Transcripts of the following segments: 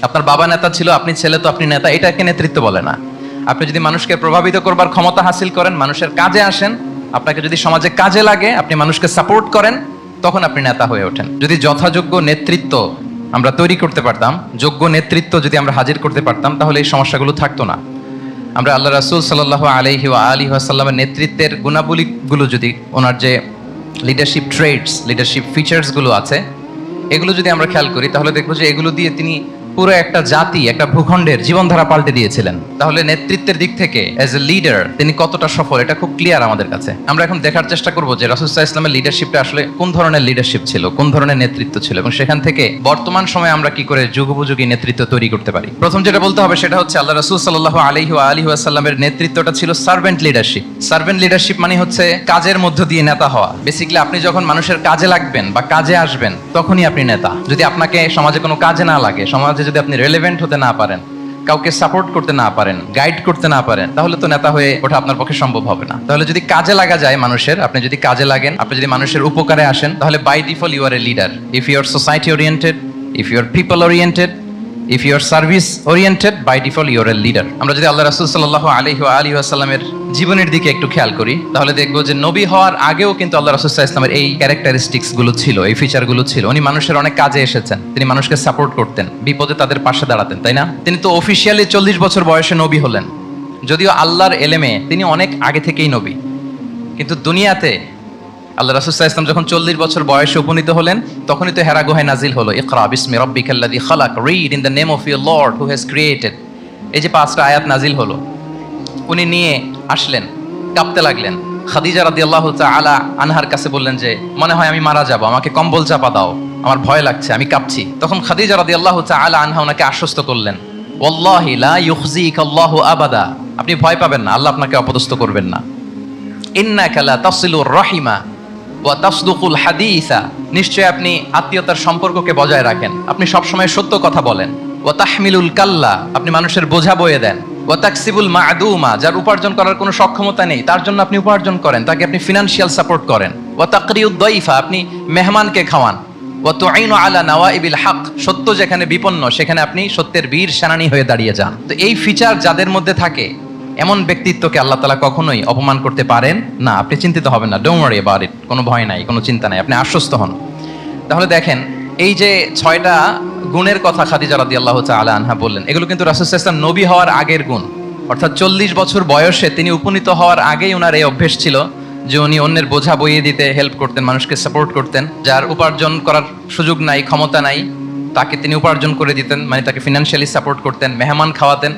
আপনার বাবা নেতা ছিল, আপনি ছেলে, তো আপনি নেতা। এটাকে নেতৃত্ব বলে না। আপনি যদি মানুষকে প্রভাবিত করবার ক্ষমতা হাসিল করেন, মানুষের কাজে আসেন, আপনাকে যদি সমাজে কাজে লাগে, আপনি মানুষকে সাপোর্ট করেন, তখন আপনি নেতা হয়ে ওঠেন। যদি যথাযোগ্য নেতৃত্ব আমরা তৈরি করতে পারতাম, যোগ্য নেতৃত্ব যদি আমরা হাজির করতে পারতাম, তাহলে এই সমস্যাগুলো থাকতো না। আমরা আল্লাহ রাসূল সাল্লাল্লাহু আলাইহি ওয়া আলিহি ওয়াসাল্লামের নেতৃত্বের গুণাবলীগুলো যদি, ওনার যে লিডারশিপ ট্রেডস, লিডারশিপ ফিচার্সগুলো আছে, এগুলো যদি আমরা খেয়াল করি, তাহলে দেখবো যে এগুলো দিয়ে তিনি পুরো একটা জাতি, একটা ভূখণ্ডের জীবনধারা পাল্টে দিয়েছিলেন। তাহলে নেতৃত্বের দিক থেকে অ্যাজ এ লিডার তিনি কতটা সফল, এটা খুব ক্লিয়ার আমাদের কাছে। আমরা এখন দেখার চেষ্টা করবো যে রাসূল সাল্লাল্লাহু আলাইহি ওয়াসাল্লামের লিডারশিপটা আসলে কোন ধরনের লিডারশিপ ছিল, কোন ধরনের নেতৃত্ব ছিল, এবং সেখান থেকে বর্তমান সময়ে আমরা কি করে যুগোপযোগী নেতৃত্ব তৈরি করতে পারি। প্রথম যেটা বলতে হবে সেটা হচ্ছে আল্লাহ রাসূল সাল্লাল্লাহু আলাইহি ওয়া আলিহি ওয়াসাল্লামের নেতৃত্বটা ছিল সার্ভেন্ট লিডারশিপ। সার্ভেন্ট লিডারশিপ মানে হচ্ছে কাজের মধ্য দিয়ে নেতা হওয়া। বেসিক্যালি আপনি যখন মানুষের কাজে লাগবেন বা কাজে আসবেন, তখনই আপনি নেতা। যদি আপনাকে সমাজে কোনো কাজে না লাগে, সমাজে যদি আপনি রেলেভেন্ট হতে না পারেন, কাউকে সাপোর্ট করতে না পারেন, গাইড করতে না পারেন, তাহলে তো নেতা হয়ে ওঠা আপনার পক্ষে সম্ভব হবে না। তাহলে যদি কাজে লাগা যায় মানুষের, আপনি যদি কাজে লাগেন, আপনি যদি মানুষের উপকারে আসেন, তাহলে by default you are a leader. If you are society oriented, if you are people oriented, if you are service oriented, by default you are a leader. আমরা যদি আল্লাহ রাসূল সাল্লাল্লাহু আলাইহি ওয়া আলিহি ওয়াসাল্লামের জীবনের দিকে একটু খেয়াল করি, তাহলে দেখবো যে নবী হওয়ার আগেও কিন্তু আল্লাহ রাসূল সাল্লাল্লাহু আলাইহি ওয়াসাল্লামের এই ক্যারেক্টারিস্টিক্স গুলো ছিল, এই ফিচার গুলো ছিল। উনি মানুষের অনেক কাজে এসেছেন, তিনি মানুষকে সাপোর্ট করতেন, বিপদে তাদের পাশে দাঁড়াতেন, তাই না? তিনি তো অফিসিয়ালি 40 বছর বয়সে নবী হলেন, যদিও আল্লাহর এলেমে তিনি অনেক আগে থেকেই নবী। কিন্তু দুনিয়াতে আল্লাহ রাসূল সাল্লাল্লাহু আলাইহি ওয়াসাল্লাম যখন 40 বছর বয়সে উপনীত হলেন, তখনই তো হেরা গুহায় নাজিল হলো, ইকরা বিসমি রাব্বিকাল্লাযী খালাক, read in the name of your lord who has created. এই যে 5টা আয়াত নাজিল হলো, উনি নিয়ে আসলেন, কাঁপতে লাগলেন। খাদিজা রাদিয়াল্লাহু তাআলা আনহার কাছে বললেন যে মনে হয় আমি মারা যাব, আমাকে কম্বল চাপা দাও, আমার ভয় লাগছে, আমি কাঁপছি। তখন খাদিজা রাদিয়াল্লাহু তাআলা আনহা ওনাকে আশ্বস্ত করলেন, ওয়াল্লাহি লা ইউখজিকাল্লাহু আবাদা, আপনি ভয় পাবেন না, আল্লাহ আপনাকে অপদস্থ করবেন না। ইন্নাকা লা তাসিলুর রাহিমা ওয়া তাসদুকুল হাদিসা, নিশ্চয় আপনি আত্মীয়তার সম্পর্ককে বজায় রাখেন, আপনি সবসময় সত্য কথা বলেন। ওয়া তাহমিলুল কাল্লা, আপনি মানুষের বোঝা বয়ে দেন। ওয়া তাকসিবুল মা'দুমা, যার উপার্জন করার কোনো সক্ষমতা নেই তার জন্য আপনি উপার্জন করেন, তাকে আপনি ফিনান্সিয়াল সাপোর্ট করেন। ওয়া তাকরিউদ দাইফা, আপনি মেহমানকে খাওয়ান। ওয়া তুঈনু আলা নাওয়াইবিল হক, সত্য যেখানে বিপন্ন সেখানে আপনি সত্যের বীর সেনানী হয়ে দাঁড়িয়ে যান। তো এই ফিচার যাদের মধ্যে থাকে, এমন ব্যক্তিত্বকে আল্লাহ তাআলা কখনোই অপমান করতে পারেন না। আপনি চিন্তিত হবেন না, ডোন্ট ওয়ারি অ্যাবাউট ইট, কোনো ভয় নাই, কোনো চিন্তা নাই, আপনি আশ্বস্ত হন। তাহলে দেখেন, এই যে 6টা গুণের কথা খাদিজা রাদিয়াল্লাহু তাআলা আনহা বললেন, এগুলো কিন্তু রাসূল সাল্লাল্লাহু আলাইহি ওয়াসাল্লাম নবী হওয়ার আগের গুণ। অর্থাৎ 40 বছর বয়সে তিনি উপনীত হওয়ার আগেই ওনার এই অভ্যেস ছিল যে উনি অন্যের বোঝা বইয়ে দিতে হেল্প করতেন, মানুষকে সাপোর্ট করতেন। যার উপার্জন করার সুযোগ নাই, ক্ষমতা নাই, তাকে তিনি উপার্জন করে দিতেন, মানে তাকে ফিনান্সিয়ালি সাপোর্ট করতেন, মেহমান খাওয়াতেন।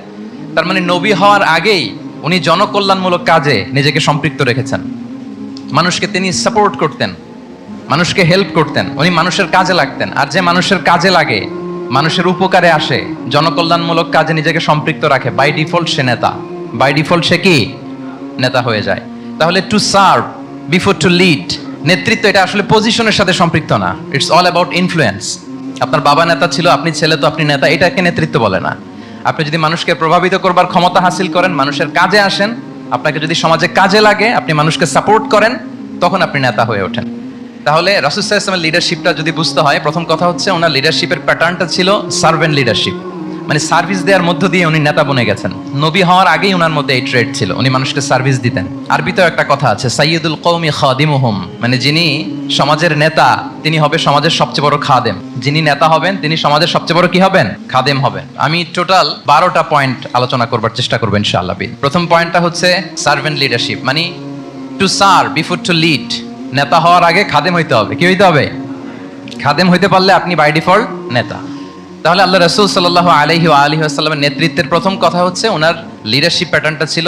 তার মানে নবী হওয়ার আগেই উনি জনকল্যাণমূলক কাজে নিজেকে সম্পৃক্ত রেখেছেন। মানুষকে তিনি সাপোর্ট করতেন, মানুষকে হেল্প করতেন, উনি মানুষের কাজে লাগতেন। আর যে মানুষের কাজে লাগে, মানুষের উপকারে আসে, জনকল্যাণমূলক কাজে নিজেকে সম্পৃক্ত রাখে, বাই ডিফল্ট সে নেতা, বাই ডিফল্ট সে কি নেতা হয়ে যায়। তাহলে to serve before to lead, নেতৃত্ব এটা আসলে পজিশনের সাথে সম্পৃক্ত না, ইটস অল অ্যাবাউট ইনফ্লুয়েন্স। আপনার বাবা নেতা ছিল, আপনি ছেলে, তো আপনি নেতা। এটাকে নেতৃত্ব বলে না। আপনি যদি মানুষকে প্রভাবিত করবার ক্ষমতা হাসিল করেন, মানুষের কাজে আসেন, আপনাকে যদি সমাজে কাজে লাগে, আপনি মানুষকে সাপোর্ট করেন, তখন আপনি নেতা হয়ে ওঠেন। তাহলে রাসূল সাল্লাল্লাহু আলাইহি ওয়াসাল্লামের লিডারশিপটা যদি বুঝতে হয়, প্রথম কথা হচ্ছে ওনার লিডারশিপের প্যাটার্নটা ছিল সার্ভেন্ট লিডারশিপ, মানে সার্ভিস দেওয়ার মধ্য দিয়ে উনি নেতা বনে গেছেন। নবী হওয়ার আগেই ওনার মধ্যে এই ট্রেড ছিল, উনি মানুষকে সার্ভিস দিতেন। আরবিতেও একটা কথা আছে, সাইয়্যিদুল কওমি খাদিমুহুম, মানে যিনি সমাজের নেতা তিনি হবে সমাজের সবচেয়ে বড় খাদেম। যিনি নেতা হবেন তিনি সমাজের সবচেয়ে বড় কি হবেন? খাদেম হবেন। আমি টোটাল 12টা পয়েন্ট আলোচনা করবার চেষ্টা করব ইনশাআল্লাহ। প্রথম পয়েন্টটা হচ্ছে সার্ভেন্ট লিডারশিপ, মানে to serve before to lead. নেতা হওয়ার আগে খাদেম হইতে হবে। কি হইতে হবে? খাদেম হইতে পারলে আপনি বাই ডিফল্ট নেতা। তাহলে আল্লাহ রাসূল সাল্লাল্লাহু আলাইহি ওয়া আলিহি ওয়াসাল্লামের নেতৃত্বের প্রথম কথা হচ্ছে ওনার লিডারশিপ প্যাটার্নটা ছিল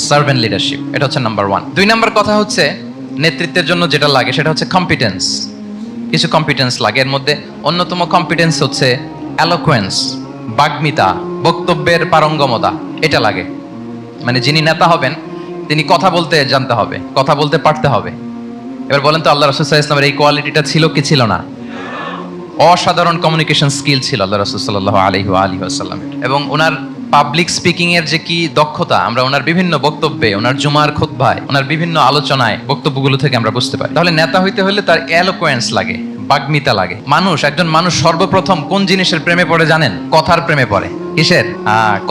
সার্ভেন্ট লিডারশিপ। এটা হচ্ছে নাম্বার 1। 2 নাম্বার কথা হচ্ছে নেতৃত্বের জন্য যেটা লাগে সেটা হচ্ছে কম্পিটেন্স। কিছু কম্পিটেন্স লাগে, এর মধ্যে অন্যতম কম্পিটেন্স হচ্ছে এলোকোয়েন্স, বাগ্মিতা, বক্তব্যের পারঙ্গমতা। এটা লাগে, মানে যিনি নেতা হবেন তিনি কথা বলতে জানতে হবে, কথা বলতে পারতে হবে। এবার বলেন তো, আল্লাহ রাসূল সাল্লাল্লাহু আলাইহি ওয়াসাল্লামের এই কোয়ালিটিটা ছিল কি ছিল না? অসাধারণ কমিউনিকেশন স্কিল ছিল আল্লাহ রাসূল সাল্লাল্লাহু আলাইহি ওয়া আলিহি ওয়াসাল্লামের। এবং ওনার পাবলিক স্পিকিং এর যে কি দক্ষতা, আমরা ওনার বিভিন্ন বক্তব্যে, ওনার জুমার খুতবায়, ওনার বিভিন্ন আলোচনায়, বক্তব্যগুলো থেকে আমরা বুঝতে পারি। তাহলে নেতা হইতে হলে তার এলোকোয়েন্স লাগে, বাগ্মিতা লাগে। একজন মানুষ সর্বপ্রথম কোন জিনিসের প্রেমে পড়ে জানেন? কথার প্রেমে পড়ে। কিসের?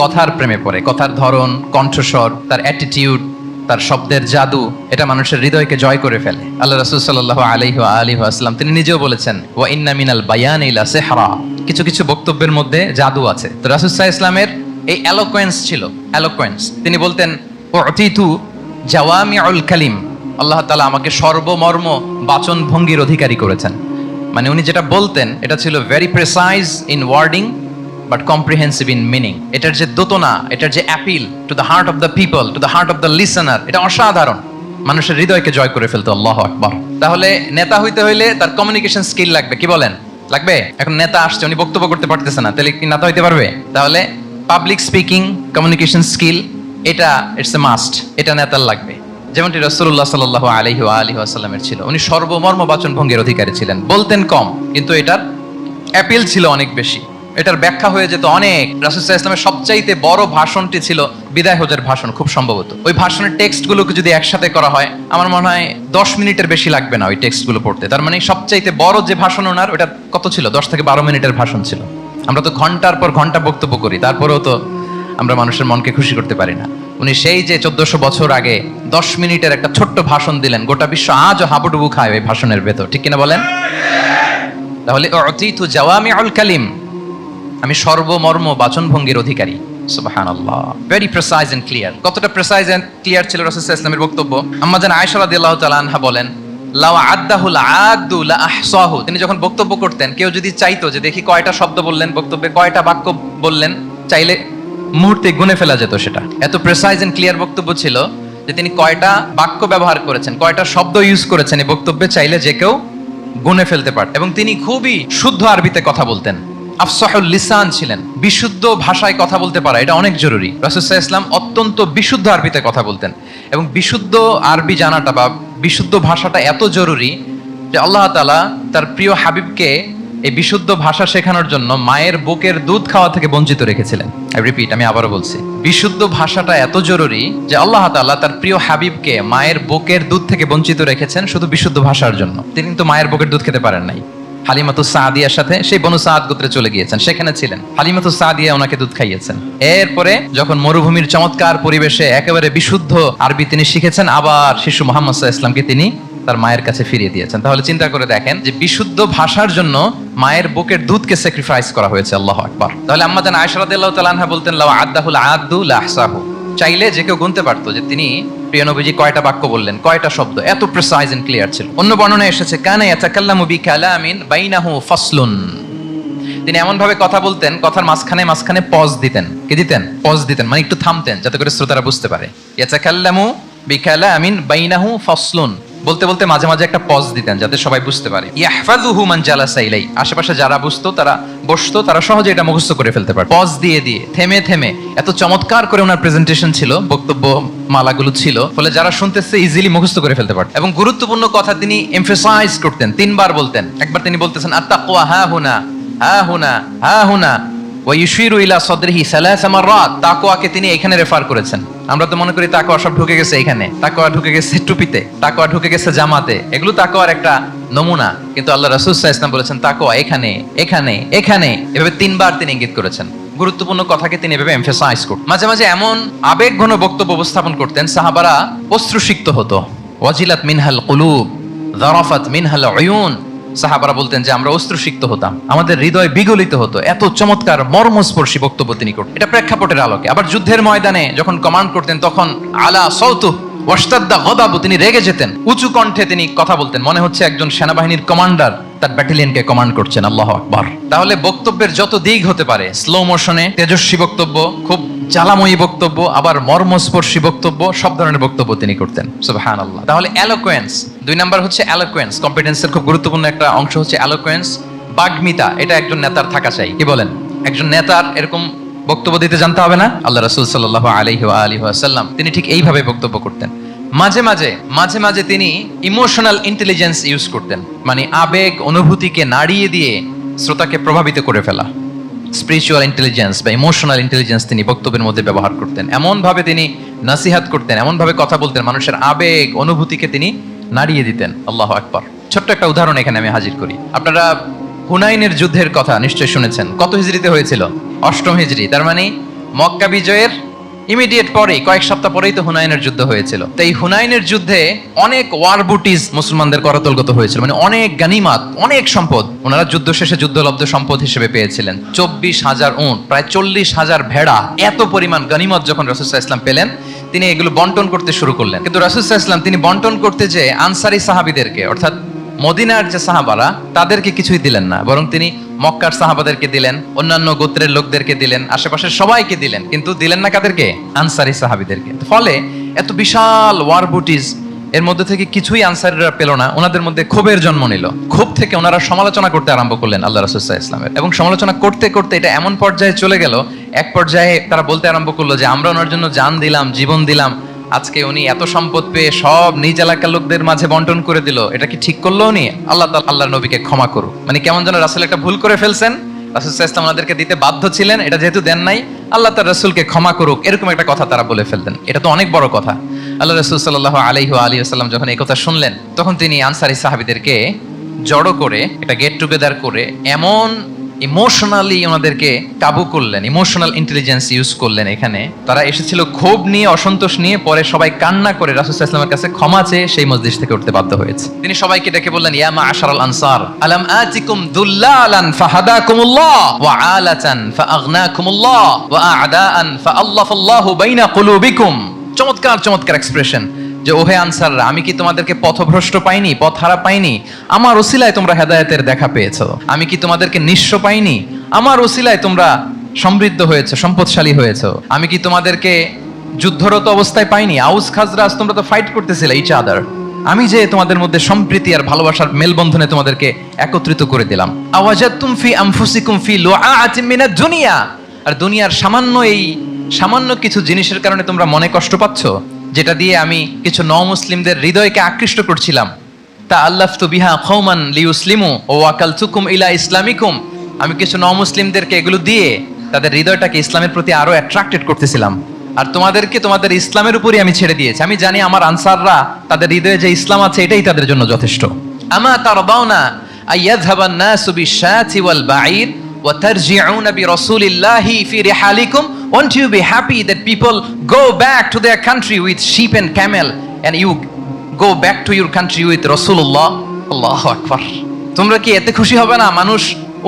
কথার প্রেমে পড়ে। কথার ধরন, কণ্ঠস্বর, তার অ্যাটিটিউড, তার শব্দের জাদু, এটা মানুষের হৃদয়কে জয় করে ফেলে। আল্লাহ রাসূল সাল্লাল্লাহু আলাইহি ওয়া আলিহি ওয়াসাল্লাম তিনি নিজেও বলেছেন, ওয়া ইন্না মিনাল বায়ানি লা সিহরা, কিছু কিছু বক্তব্যের মধ্যে জাদু আছে। তো রাসূল সাল্লাল্লাহু আলাইহি ওয়াসাল্লামের এই এলোকোয়েন্স ছিল, এলোকোয়েন্স। তিনি বলতেন, উতিতু জাওয়ামিউল কালিম, আল্লাহ তাআলা আমাকে সর্বমর্ম বাচন ভঙ্গির অধিকারী করেছেন। মানে উনি যেটা বলতেন এটা ছিল very precise in wording but comprehensive in meaning. এটার যে দোতনা, এটার যে appeal to the heart of the people, to the heart of the listener, এটা অসাধারণ। মানুষের হৃদয়কে জয় করে ফেলতো। আল্লাহু আকবার। তাহলে নেতা হইতে হইলে তার কমিউনিকেশন স্কিল লাগবে। কি বলেন? লাগবে? এখন নেতা আসছে, উনি বক্তব্য করতে পারতেছে না, তাহলে কি নেতা হইতে পারবে? তাহলে পাবলিক স্পিকিং, কমিউনিকেশন স্কিল, এটা ইটস এ মাস্ট, এটা নেতার লাগবে। যেমনটি রাসূলুল্লাহ সাল্লাল্লাহু আলাইহি ওয়া আলিহি ওয়াসাল্লামের ছিল। উনি সর্বমর্ম বাচন ভঙ্গির অধিকারী ছিলেন। বলতেন কম, কিন্তু এটার অ্যাপিল ছিল অনেক বেশি, এটার ব্যাখ্যা হয়ে যেত অনেক। রাসূল সাল্লাল্লাহু আলাইহি ওয়াসাল্লামের সবচাইতে বড় ভাষণটি ছিল বিদায় হজের ভাষণ, খুব সম্ভবত। ওই ভাষণের টেক্সটগুলোকে যদি একসাথে করা হয়, আমার মনে হয় 10 মিনিটের বেশি লাগবে না ওই টেক্সটগুলো পড়তে। তার মানে সবচাইতে বড় যে ভাষণ ওনার, ওটা কত ছিল? 10 থেকে 12 মিনিটের ভাষণ ছিল। আমরা তো ঘন্টার পর ঘন্টা বক্তব্য করি, তারপরেও তো আমরা মানুষের মনকে খুশি করতে পারি না। উনি সেই যে 1400 বছর আগে 10 মিনিটের একটা ছোট্ট ভাষণ দিলেন, গোটা বিশ্ব আজও হাবুডুবু খায় ওই ভাষণের ভেতর, ঠিক কিনা বলেন? তাহলে উতিতু জাওয়ামিউল কালিম, আমি সর্বমর্ম বাচনভঙ্গির অধিকারী। সুবহানাল্লাহ, ভেরি প্রিসাইজ এন্ড ক্লিয়ার। কতটা প্রিসাইজ এন্ড ক্লিয়ার ছিল রাসূল সাল্লাল্লাহু আলাইহি ওয়াসাল্লামের বক্তব্য? আম্মা জান আয়েশা রাদিয়াল্লাহু তাআলা আনহা বলেন, লাউ আদাহুল আদু লা আহসাহু, তিনি যখন বক্তব্য করতেন, কেউ যদি চাইতো যে দেখি কয়টা শব্দ বললেন বক্তব্যে, কয়টা বাক্য বললেন, চাইলে মুহূর্তে গুনে ফেলা যেত সেটা। এত প্রিসাইজ এন্ড ক্লিয়ার বক্তব্য ছিল যে তিনি কয়টা বাক্য ব্যবহার করেছেন, কয়টা শব্দ ইউজ করেছেন এই বক্তব্যে, চাইলে যে কেউ গুনে ফেলতে পারত। এবং তিনি খুবই শুদ্ধ আরবিতে কথা বলতেন, আফসাহুল লিসান ছিলেন। বিশুদ্ধ ভাষায় কথা বলতে পারা এটা অনেক জরুরি। রাসূল সাল্লাল্লাহু আলাইহি ওয়াসাল্লাম অত্যন্ত বিশুদ্ধ আরবিতে কথা বলতেন, এবং বিশুদ্ধ আরবি জানাটা বা বিশুদ্ধ ভাষাটা এত জরুরি যে আল্লাহ তাআলা তার প্রিয় হাবিবকে এই বিশুদ্ধ ভাষা শেখানোর জন্য মায়ের বুকের দুধ খাওয়া থেকে বঞ্চিত রেখেছিলেন। আমি আবারও বলছি, বিশুদ্ধ ভাষাটা এত জরুরি যে আল্লাহ তাআলা তার প্রিয় হাবিবকে মায়ের বুকের দুধ থেকে বঞ্চিত রেখেছেন শুধু বিশুদ্ধ ভাষার জন্য। তিনি কিন্তু মায়ের বুকের দুধ খেতে পারেন নাই। হালিমাতু সাদিয়ার সাথে সেই বনু সাদ গোত্রে চলে গিয়েছেন, সেখানে ছিলেন। হালিমাতু সাদিয়া ওনাকে দুধ খাইয়েছেন। এরপরে যখন মরুভূমির চমৎকার পরিবেশে একেবারে বিশুদ্ধ আরবি তিনি শিখেছেন, আবার শিশু মুহাম্মদ সাল্লাল্লাহু আলাইহি ওয়াসাল্লামকে তিনি তার মায়ের কাছে ফিরিয়ে দিয়েছেন। তাহলে চিন্তা করে দেখেন যে বিশুদ্ধ ভাষার জন্য মায়ের বুকের দুধকে স্যাক্রিফাইস করা হয়েছে। আল্লাহু আকবার। তাহলে আম্মা জান আয়েশা রাদিয়াল্লাহু তাআলা আনহা বলতেন, লাউ আদাহুল আদু লা আহসাহু, চাইলে যে কেউ গুনতে পারতো যে তিনি প্রিয় নবীজি কয়টা বাক্য বললেন, কয়টা শব্দ। এত প্রিসাইজ এন্ড ক্লিয়ার ছিল। অন্য বর্ণনায় এসেছে, কানা ইয়াতাকাল্লামু বিকালামিন বাইনাহু ফাসলুন, তিনি এমন ভাবে কথা বলতেন, কথার মাঝখানে মাঝখানে পজ দিতেন। কি দিতেন? পজ দিতেন, মানে একটু থামতেন যাতে করে শ্রোতারা বুঝতে পারে। ইয়াতাকাল্লামু বিকালামিন বাইনাহু ফাসলুন, বলতে বলতে মাঝে মাঝে একটা পজ দিতেন যাতে সবাই বুঝতে পারে। ইয়াহফাযুহু মান জালাসা ইলাই, আশেপাশে যারা বসতো তারা সহজে এটা মুখস্থ করে ফেলতে পারে। পজ দিয়ে দিয়ে থেমে থেমে এত চমৎকার করে ওনার প্রেজেন্টেশন ছিল, বক্তব্য মালাগুলো ছিল, ফলে যারা শুনতেছে ইজিলি মুখস্থ করে ফেলতে পারত। এবং গুরুত্বপূর্ণ কথা তিনি এমফাসাইজ করতেন, 3 বার বলতেন। একবার তিনি বলতেছেন, আত-তাকওয়া হা হুনা হা হুনা হা হুনা ওয়া ইউশিরু ইলা সাদরিহি 3 মাররাত, তাকওয়াকে তিনি এখানে রেফার করেছেন। আমরা তো মনে করি তাকওয়া সব ঢুকে গেছে এখানে, তাকওয়া ঢুকে গেছে টুপিতে, তাকওয়া ঢুকে গেছে জামাতে, এগুলো তাকওয়ার একটা নমুনা। কিন্তু আল্লাহ রাসূল সাল্লাল্লাহু আলাইহি ওয়াসাল্লাম বলেছেন তাকওয়া এখানে এখানে এখানে, এভাবে 3 বার তিনি ইঙ্গিত করেছেন। গুরুত্বপূর্ণ কথাকে তিনি এভাবে এমফাসাইজ করতেন। মাঝে মাঝে এমন আবেগঘন বক্তব্য উপস্থাপন করতেন, সাহাবারা অশ্রুসিক্ত হতো। ওয়াজিলাত মিনহাল কুলুব যারাফাত মিনহাল উয়ুন, সাহাবারা বলতেন যে আমরা অশ্রুসিক্ত হতাম, আমাদের হৃদয় বিগলিত হতো। এত চমৎকার মর্মস্পর্শী বক্তব্য তিনি করতেন। এটা প্রেক্ষাপটের আলোকে। আবার যুদ্ধের ময়দানে যখন কমান্ড করতেন, তখন আলা সাউতু ওয়াশতাদ্দা গাদাবু, তিনি রেগে যেতেন, উঁচু কণ্ঠে তিনি কথা বলতেন, মনে হচ্ছে একজন সেনাবাহিনীর কমান্ডার তার ব্যাটালিয়নকে কমান্ড করছেন। আল্লাহু আকবার। তাহলে বক্তব্যের যত দিক হতে পারে, স্লো মোশনে তেজস্বী বক্তব্য, খুব জ্বালাময়ী বক্তব্য, আবার মর্মস্পর্শী বক্তব্য, সব ধরনের বক্তব্য তিনি করতেন। সুবহানাল্লাহ। তাহলে এলোকোয়েন্স, 2 নাম্বার হচ্ছে এলোকোয়েন্স। কম্পিটেন্সের খুব গুরুত্বপূর্ণ একটা অংশ হচ্ছে এলোকোয়েন্স, বাগ্মিতা। এটা একজন নেতার থাকা চাই। কি বলেন? একজন নেতার এরকম বক্তব্য দিতে জানতে হবে না? আল্লাহ রাসূল সাল্লাল্লাহু আলাইহি ওয়া আলিহি ওয়াসাল্লাম তিনি ঠিক এইভাবে বক্তব্য করতেন। মাঝে মাঝে তিনি ইমোশনাল ইন্টেলিজেন্স ইউজ করতেন, মানে আবেগ অনুভূতিকে নাড়িয়ে দিয়ে শ্রোতাকে প্রভাবিত করে ফেলা। স্পিরিচুয়াল ইন্টেলিজেন্স বা ইমোশনাল ইন্টেলিজেন্স তিনি বক্তব্যের মধ্যে ব্যবহার করতেন। এমন ভাবে তিনি নাসিহাত করতেন, এমন ভাবে কথা বলতেন, মানুষের আবেগ অনুভূতিকে তিনি নাড়িয়ে দিতেন। আল্লাহু আকবার। ছোট্ট একটা উদাহরণ এখানে আমি হাজির করি। আপনারা হুনাইনের যুদ্ধের কথা নিশ্চয়ই শুনেছেন। কত হিজরিতে হয়েছিল? 8ম হিজরি। তার মানে মক্কা বিজয়ের ইমিডিয়েট পরেই, কয়েক সপ্তাহ পরেই তো হুনাইনের যুদ্ধ হয়েছিল। তো এই হুনাইনের যুদ্ধে অনেক ওয়ার বুটিজ মুসলমানদের করতলগত হয়েছিল, মানে অনেক গানিমাত, অনেক সম্পদ ওনারা যুদ্ধ শেষে যুদ্ধলব্ধ সম্পদ হিসেবে পেয়েছিলেন। 24,000 উট, প্রায় 40,000 ভেড়া, এত পরিমাণ গানিমত যখন রাসূল সাল্লাল্লাহু আলাইহি ওয়াসাল্লাম পেলেন, তিনি এগুলো বন্টন করতে শুরু করলেন। কিন্তু রাসূল সাল্লাল্লাহু আলাইহি ওয়াসাল্লাম তিনি বন্টন করতে যে আনসারী সাহাবীদেরকে, অর্থাৎ মদিনার যে সাহাবারা, তাদেরকে কিছুই দিলেন না, বরং তিনি মক্কার সাহাবাদেরকে দিলেন, অন্যান্য গোত্রের লোকদেরকে দিলেন, আশেপাশের সবাইকে দিলেন, কিন্তু দিলেন না কাদেরকে? আনসারী সাহাবীদেরকে। ফলে এত বিশাল ওয়ার বুটিজ, এর মধ্যে থেকে কিছুই আনসারীরা পেল না। ওনাদের মধ্যে ক্ষোভের জন্ম নিল। ক্ষোভ থেকে ওনারা সমালোচনা করতে আরম্ভ করলেন আল্লাহ রাসূল সাল্লাল্লাহু আলাইহি ওয়াসাল্লামের, এবং সমালোচনা করতে করতে এটা এমন পর্যায়ে চলে গেল, এক পর্যায়ে তারা বলতে আরম্ভ করলো যে আমরা ওনার জন্য জান দিলাম, জীবন দিলাম, আজকে উনি এত সম্পদ পেয়ে সব নিজ এলাকার লোকদের মাঝে বন্টন করে দিল, এটা কি ঠিক করলো উনি? আল্লাহর নবীকে ক্ষমা করুক। মানে কেমন যেন রাসূল একটা ভুল করে ফেলছেন, রাসূল সাল্লাল্লাহু আলাইহি ওয়াসাল্লাম ওনাদেরকে দিতে বাধ্য ছিলেন, এটা যেহেতু দেন নাই, আল্লাহ তার রাসূলকে ক্ষমা করুক, এরকম একটা কথা তারা বলে ফেলতেন। এটা তো অনেক বড় কথা। আল্লাহ রাসূল সাল্লাল্লাহু আলাইহি ওয়াসাল্লাম যখন এই কথা শুনলেন, তখন তিনি আনসারী সাহাবীদেরকে জড়ো করে একটা গেট টুগেদার করে এমন ইমোশনালি ওনাদেরকে কাবু করলেন, ইমোশনাল ইন্টেলিজেন্স ইউজ করলেন। এখানে তারা এসেছিল ক্ষোভ নিয়ে, অসন্তোষ নিয়ে, পরে সবাই কান্না করে রাসূল সাল্লাল্লাহু আলাইহি ওয়াসাল্লামের কাছে ক্ষমা চেয়ে সেই মজলিস থেকে উঠতে বাধ্য হয়েছে। তিনি সবাইকে ডেকে বললেন, ইয়া মাআশারাল আনসার, আলাম আতিকুম দুল্লালান ফাহাদাকুমুল্লাহ ওয়া আলাতান ফাআগনাকুমুল্লাহ ওয়া আ'দাআন ফাআল্লাফাল্লাহু বাইনা কুলুবিকুম। চমৎকার চমৎকার এক্সপ্রেশন, যে ওহে আনসাররা, আমি কি তোমাদেরকে পথভ্রষ্ট পাইনি, পথহারা পাইনি? আমার ওসিলায় তোমরা হেদায়েতের দেখা পেয়েছো। আমি কি তোমাদেরকে নিঃস্ব পাইনি? আমার ওসিলায় তোমরা সমৃদ্ধ হয়েছে, সম্পদশালী হয়েছে। আমি কি তোমাদেরকে যুদ্ধরত অবস্থায় পাইনি? আউস খাজরাজ তোমরা তো ফাইট করতেছিলে ইচ আদার, আমি যে তোমাদের মধ্যে সম্প্রীতি আর ভালোবাসার মেলবন্ধনে তোমাদেরকে একত্রিত করে দিলাম। আওয়াজাতুম ফি আনফুসিকুম ফি লুআআতিন মিনাদ দুনিয়া, আর দুনিয়ার সামান্য কিছু জিনিসের কারণে তোমরা মনে কষ্ট পাচ্ছ, যেটা দিয়ে আমি কিছু মুসলিমদের হৃদয়কে আকৃষ্ট করছিলাম। তা আল্লাফতু বিহা কওমান লিউসলিমু ওয়া ওয়াকালতুকুম ইলা ইসলামিকুম, আমি কিছু মুসলিমদেরকে এগুলো দিয়ে তাদের হৃদয়টাকে ইসলামের প্রতি আরো অ্যাট্রাক্টেড করতেছিলাম, আর তোমাদেরকে তোমাদের ইসলামের উপরই আমি ছেড়ে দিয়েছি। আমি জানি আমার আনসাররা, তাদের হৃদয়ে যে ইসলাম আছে এটাই তাদের জন্য যথেষ্ট। আমা তারদাউনা আইয়াযহাবান নাসু বিশ-শাতি ওয়াল বাঈর ওয়া তারজিউনা বিরাসূলিল্লাহি ফি রিহালিকুম। Won't you be happy that people go back to their country with sheep and camel, and you go back to your country with Rasulullah? Allahu Akbar. তোমরা কি এতে খুশি হবে না? মানুষ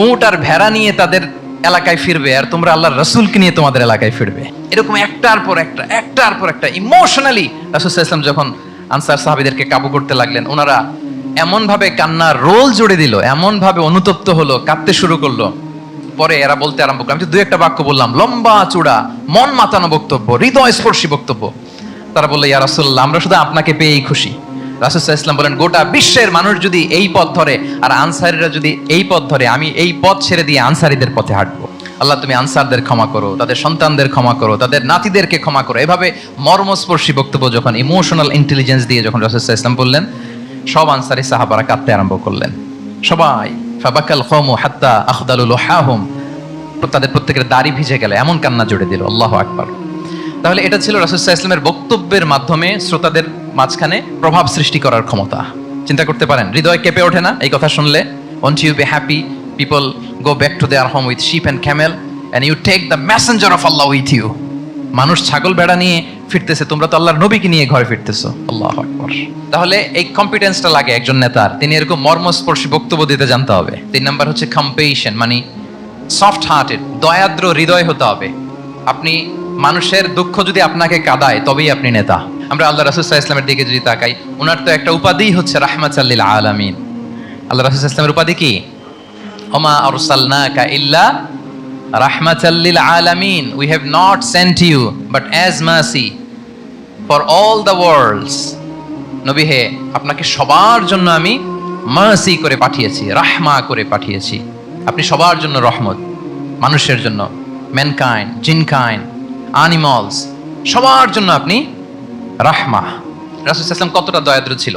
উট আর ভেড়া নিয়ে তাদের এলাকায় ফিরবে, আর তোমরা আল্লাহর রাসূলকে নিয়ে তোমাদের এলাকায় ফিরবে। এরকম একটার পর একটা ইমোশনালি রাসূল সাল্লাল্লাহু আলাইহি ওয়াসাল্লাম যখন আনসার সাহাবীদেরকে কাবু করতে লাগলেন, ওনারা এমন ভাবে কান্নার রোল জুড়ে দিল, এমন ভাবে অনুতপ্ত হলো, কাঁদতে শুরু করলো। পরে এরা বলতে আরম্ভ করলো, আমি তো 2-1টা বাক্য বললাম, লম্বা চূড়া মন মাতানো বক্তব্য, হৃদয়স্পর্শী বক্তব্য। তারা বললো, ইয়া রাসূলুল্লাহ, আমরা শুধু আপনাকে পেয়েই খুশি। রাসূল সাল্লাল্লাহু আলাইহি ওয়াসাল্লাম বলেন, গোটা বিশ্বের মানুষ যদি এই পথ ধরে আর আনসারীরা যদি এই পথ ধরে, আমি এই পথ ছেড়ে দিয়ে আনসারীদের পথে হাঁটবো। আল্লাহ তুমি আনসারদের ক্ষমা করো, তাদের সন্তানদের ক্ষমা করো, তাদের নাতিদেরকে ক্ষমা করো। এভাবে মর্মস্পর্শী বক্তব্য যখন ইমোশনাল ইন্টেলিজেন্স দিয়ে যখন রাসূল সাল্লাল্লাহু আলাইহি ওয়াসাল্লাম বললেন, সব আনসারী সাহাবারা কাঁদতে আরম্ভ করলেন। সবাই ফাবাকাল কওমু হাত্তা আখদালু লুহাহুম, তাদের প্রত্যেকের দাড়ি ভিজে গেল, এমন কান্না জুড়ে দিল। আল্লাহু আকবার। তাহলে এটা ছিল রাসূল সাল্লাল্লাহু আলাইহি ওয়াসাল্লামের বক্তব্যের মাধ্যমে শ্রোতাদের মাঝখানে প্রভাব সৃষ্টি করার ক্ষমতা। চিন্তা করতে পারেন, হৃদয় কেঁপে ওঠে না এই কথা শুনলে? Won't you be happy people go back to their home with sheep and camel and you take the messenger of Allah with you? মানুষ ছাগল ভেড়া নিয়ে ফিরতেছে, তোমরা তো আল্লাহর নবীকে নিয়ে ঘরে ফিরতেছো। আল্লাহু আকবার। তাহলে এই কম্পিটেন্সটা লাগে একজন নেতার, তিনি এরকম মর্মস্পর্শী বক্তব্য দিতে জানতে হবে। 3 নাম্বার হচ্ছে কম্পেশন, মানে সফট হার্টেড, দয়াদ্র হৃদয় হতে হবে। আপনি মানুষের দুঃখ যদি আপনাকে কাঁদায়, তবেই আপনি নেতা। আমরা আল্লাহ রাসূল সাল্লাল্লাহু আলাইহি ওয়াসাল্লামের দিকে যদি তাকাই, ওনার তো একটা উপাধি হচ্ছে রাহমাতাল লিল আলামিন। আল্লাহ রাসূল সাল্লাল্লাহু আলাইহি ওয়াসাল্লামের উপাধি কি? ওমা আরসালনাকা ইল্লা রাহমাতাল লিল আলামিন, we have not sent you but as mercy for all the worlds. নবী হে, আপনাকে সবার জন্য আমি মার্সি করে পাঠিয়েছি, রাহমা করে পাঠিয়েছি। আপনি সবার জন্য রহমত, মানুষের জন্য, ম্যানকাইন্ড, জিনকাইন্ড, অ্যানিমালস, সবার জন্য আপনি রাহমা। রাসূল সাল্লাল্লাহু আলাইহি ওয়াসাল্লাম কতটা দয়াদ্র ছিল।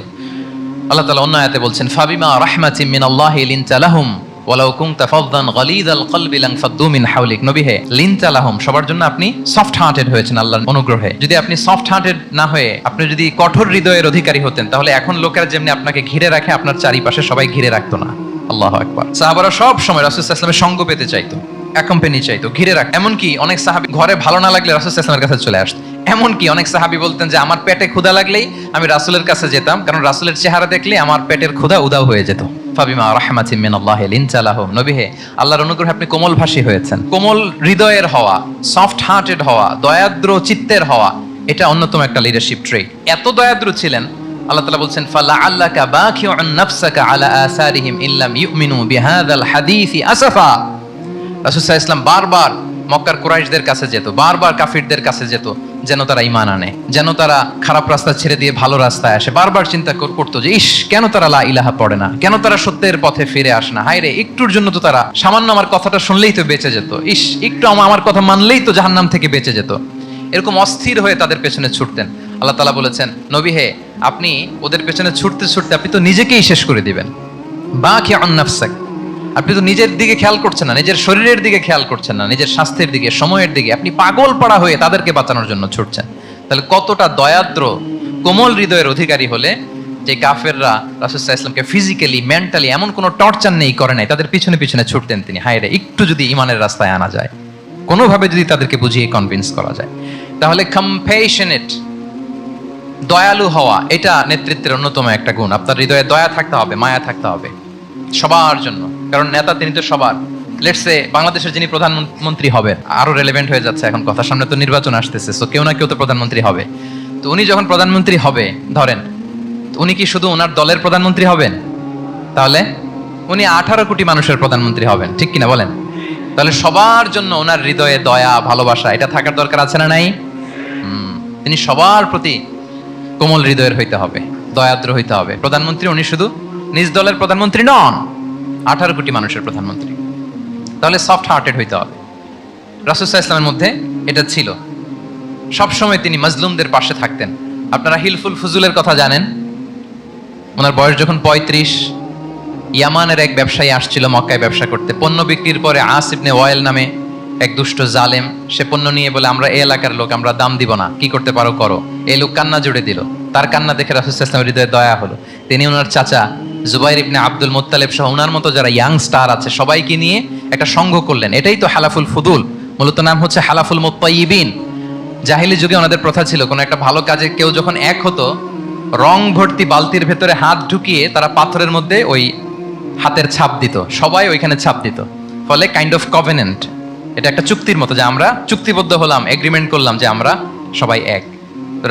আল্লাহ তাআলা অন্য আয়াতে বলছেন, ফাবিমা রাহমাতিন মিনাল্লাহি লিনতা লাহুম ওয়ালাউ কুনতা ফাদদান গালিযাল কলবি লানফাদ্দু মিন হাওলিক। নবী হে লিনতা লাহুম, সবার জন্য আপনি সফট হার্টেড হয়েছেন আল্লাহর অনুগ্রহে। যদি আপনি সফট হার্টেড না হয়ে আপনি যদি কঠোর হৃদয়ের অধিকারী হতেন, তাহলে এখন লোকেরা যেমনি আপনাকে ঘিরে রাখে, আপনার চারিপাশে সবাই ঘিরে রাখতো না। আল্লাহু আকবার। সাহাবারা সব সময় রাসূল সাল্লাল্লাহু আলাইহি ওয়াসাল্লামের সঙ্গ পেতে চাইতো, অ্যাকম্পানি চাইতো, ঘিরে রাখ। এমনকি অনেক সাহাবী ঘরে ভালো না লাগলে রাসূল সাল্লাল্লাহু আলাইহি ওয়াসাল্লামের কাছে চলে আসতো। এমনকি অনেক সাহাবী বলতেন যে আমার পেটে ক্ষুধা লাগলেই আমি রাসূলের কাছে যেতাম, কারণ রাসূলের চেহারা দেখলে আমার পেটের ক্ষুধা উধাও হয়ে যেত। ফাবিমা রাহমাতিন মিনাল্লাহি লিনতা লাহুম। নবী হে আল্লাহর অনুগ্রহে আপনি কোমলভাষী হয়েছেন। কোমল হৃদয়ের হওয়া, সফট হার্টেড হওয়া, দয়াদ্র চিত্তের হওয়া, এটা অন্যতম একটা লিডারশিপ ট্রেট। এত দয়াদ্র ছিলেন, আল্লাহ তাআলা বলছেন ফালাআল্লাকা বাখিউন নাফসাকা আলা আসারিহিম ইল্লাম ইউমিনু বিহাযাল হাদীসি আসাফা। রাসূল সাল্লাল্লাহু আলাইহি ওয়াসাল্লাম বারবার মক্কার কুরাইশদের কাছে যেত, বারবার কাফিরদের কাছে যেত, যেন তারা ঈমান আনে, যেন তারা খারাপ রাস্তা ছেড়ে দিয়ে ভালো রাস্তায় আসে। বারবার চিন্তা করতো যে ইস, কেন তারা লা ইলাহা পড়ে না, কেন তারা সত্যের পথে ফিরে আসে না। হায় রে, একটুর জন্য তো তারা সামান্য আমার কথাটা শুনলেই তো বেঁচে যেত, ইস একটু আমার কথা মানলেই তো জাহান্নাম থেকে বেঁচে যেত। এরকম অস্থির হয়ে তাদের পেছনে ছুটতেন। আল্লাহ তাআলা বলেছেন নবী হে আপনি ওদের পেছনে ছুটতে ছুটতে আপনি তো নিজেকেই শেষ করে দিবেন। বাখিউন নাফসাক, আপনি তো নিজের দিকে খেয়াল করছেন না, নিজের শরীরের দিকে খেয়াল করছেন না, নিজের স্বাস্থ্যের দিকে, সময়ের দিকে, আপনি পাগল পাড়া হয়ে তাদেরকে বাঁচানোর জন্য ছুটছেন। তাহলে কতটা দয়াদ্র কোমল হৃদয়ের অধিকারী হলে যে কাফেররা রাসূল সাল্লাল্লাহু আলাইহি ওয়াসাল্লামকে ফিজিক্যালি মেন্টালি এমন কোনো টর্চার নেই করে নাই, তাদের পিছনে পিছনে ছুটতেন তিনি। হায় রে, একটু যদি ইমানের রাস্তায় আনা যায়, কোনোভাবে যদি তাদেরকে বুঝিয়ে কনভিন্স করা যায়, তাহলে কম্প্যাশনেট, দয়ালু হওয়া, এটা নেতৃত্বের অন্যতম একটা গুণ। আপনার হৃদয়ে দয়া থাকতে হবে, মায়া থাকতে হবে সবার জন্য, কারণ নেতা তিনি তো সবার। লেটস সে বাংলাদেশের যিনি প্রধানমন্ত্রী হবেন, আরো রেলেভেন্ট হয়ে যাচ্ছে এখন কথা, সামনে তো নির্বাচন আসতেছে, সো কেউ না কেউ তো প্রধানমন্ত্রী হবে। তো উনি যখন প্রধানমন্ত্রী হবে ধরেন, উনি কি শুধু ওনার দলের প্রধানমন্ত্রী হবেন? তাহলে উনি 18 কোটি মানুষের প্রধানমন্ত্রী হবেন, ঠিক কিনা বলেন? তাহলে সবার জন্য ওনার হৃদয়ে দয়া, ভালোবাসা, এটা থাকার দরকার আছে না নাই? তিনি সবার প্রতি কোমল হৃদয়ের হইতে হবে, দয়াদ্র হইতে হবে। প্রধানমন্ত্রী উনি শুধু নিজ দলের প্রধানমন্ত্রী নন, 18 কোটি মানুষের প্রধানমন্ত্রী। তাহলে সফট হার্টেড হইতে হবে। রাসূল সাল্লাল্লাহু আলাইহি ওয়াসাল্লামের মধ্যে এটা ছিল। সবসময় তিনি মাজলুমদের পাশে থাকতেন। আপনারা হিলফুল ফুজুলের কথা জানেন। ওনার বয়স যখন 35, ইয়ামানের এক ব্যবসায়ী আসছিল মক্কায় ব্যবসা করতে। পণ্য বিক্রির পরে আস ইবনে ওয়াইল নামে এক দুষ্ট জালেম, সে পণ্য নিয়ে বলে আমরা এই এলাকার লোক, আমরা দাম দিব না, কি করতে পারো করো। এই লোক কান্না জুড়ে দিল। তার কান্না দেখে রাসূল সাল্লাল্লাহু আলাইহি ওয়াসাল্লামের হৃদয়ে দয়া হলো। তিনি ওনার চাচা জুবাইর ইবনে আব্দুল মুত্তালিব সহ ওনার মতো যারা ইয়াং স্টার আছে সবাইকে নিয়ে একটা সংঘ করলেন। এটাই তো হালাফুল ফুদুল, মূলত নাম হচ্ছে হালাফুল মুত্তাইয়িবিন। জাহিলি যুগে ওনাদের প্রথা ছিল, কোনো একটা ভালো কাজে কেউ যখন এক হতো, রং ভর্তি বালতির ভেতরে হাত ঢুকিয়ে তারা পাথরের মধ্যে ওই হাতের ছাপ দিত, সবাই ওইখানে ছাপ দিত। ফলে কাইন্ড অফ কভেনেন্ট, এটা একটা চুক্তির মতো, যে আমরা চুক্তিবদ্ধ হলাম, এগ্রিমেন্ট করলাম যে আমরা সবাই এক।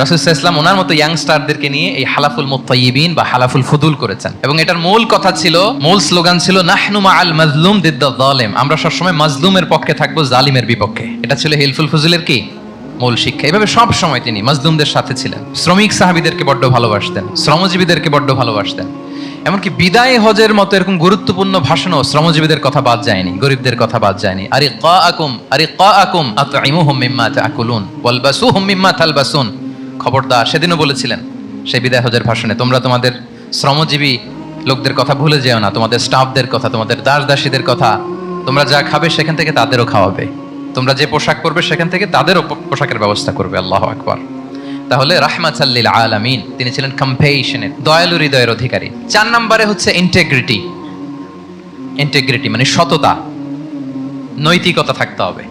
রাসূল সাল্লাল্লাহু আলাইহি ওয়াসাল্লাম ওনার মতো ইয়াংস্টারদেরকে নিয়ে এই হালাফুল মুত্তাইয়িবিন বা হালাফুল ফুদুল করেছেন। এবং এটার মূল কথা ছিল, মূল স্লোগান ছিল নাহনু মাআল মাজলুম দিদ্দা যালিম, আমরা সবসময় মাজলুমের পক্ষে থাকবো, জালিমের বিপক্ষে। এটা ছিল হিলফুল ফুজুলের কি মূল শিক্ষা। এভাবে সব সময় তিনি মাজলুমদের সাথে ছিলেন। শ্রমিক সাহাবীদেরকে বড্ড ভালোবাসতেন, শ্রমজীবীদেরকে বড্ড ভালোবাসতেন। এমনকি বিদায় হজের মতো এরকম গুরুত্বপূর্ণ ভাষণও শ্রমজীবীদের কথা বাদ যায়নি, গরিবদের কথা বাদ যায়নি। আরিকাআকুম আতঈমুহুম মিম্মা তাআকুলুন ওয়ালবাসুহুম মিম্মা তালবাসুন। খবরদার, সেদিনও বলেছিলেন সেই বিদায় হজের ভাষণে, তোমরা তোমাদের শ্রমজীবী লোকদের কথা ভুলে যেও না, তোমাদের স্টাফদের কথা, তোমাদের দাস দাসীদের কথা। তোমরা যা খাবে সেখান থেকে তাদেরও খাওয়াবে, তোমরা যে পোশাক পরবে সেখান থেকে তাদেরও পোশাকের ব্যবস্থা করবে। আল্লাহু আকবার। তাহলে রাহমাতাল লিল আলামিন, তিনি ছিলেন কম্প্যাশনেট, দয়ালু হৃদয়ের অধিকারী। 4 নম্বরে হচ্ছে ইন্টিগ্রিটি। ইন্টিগ্রিটি মানে সততা, নৈতিকতা থাকতে হবে।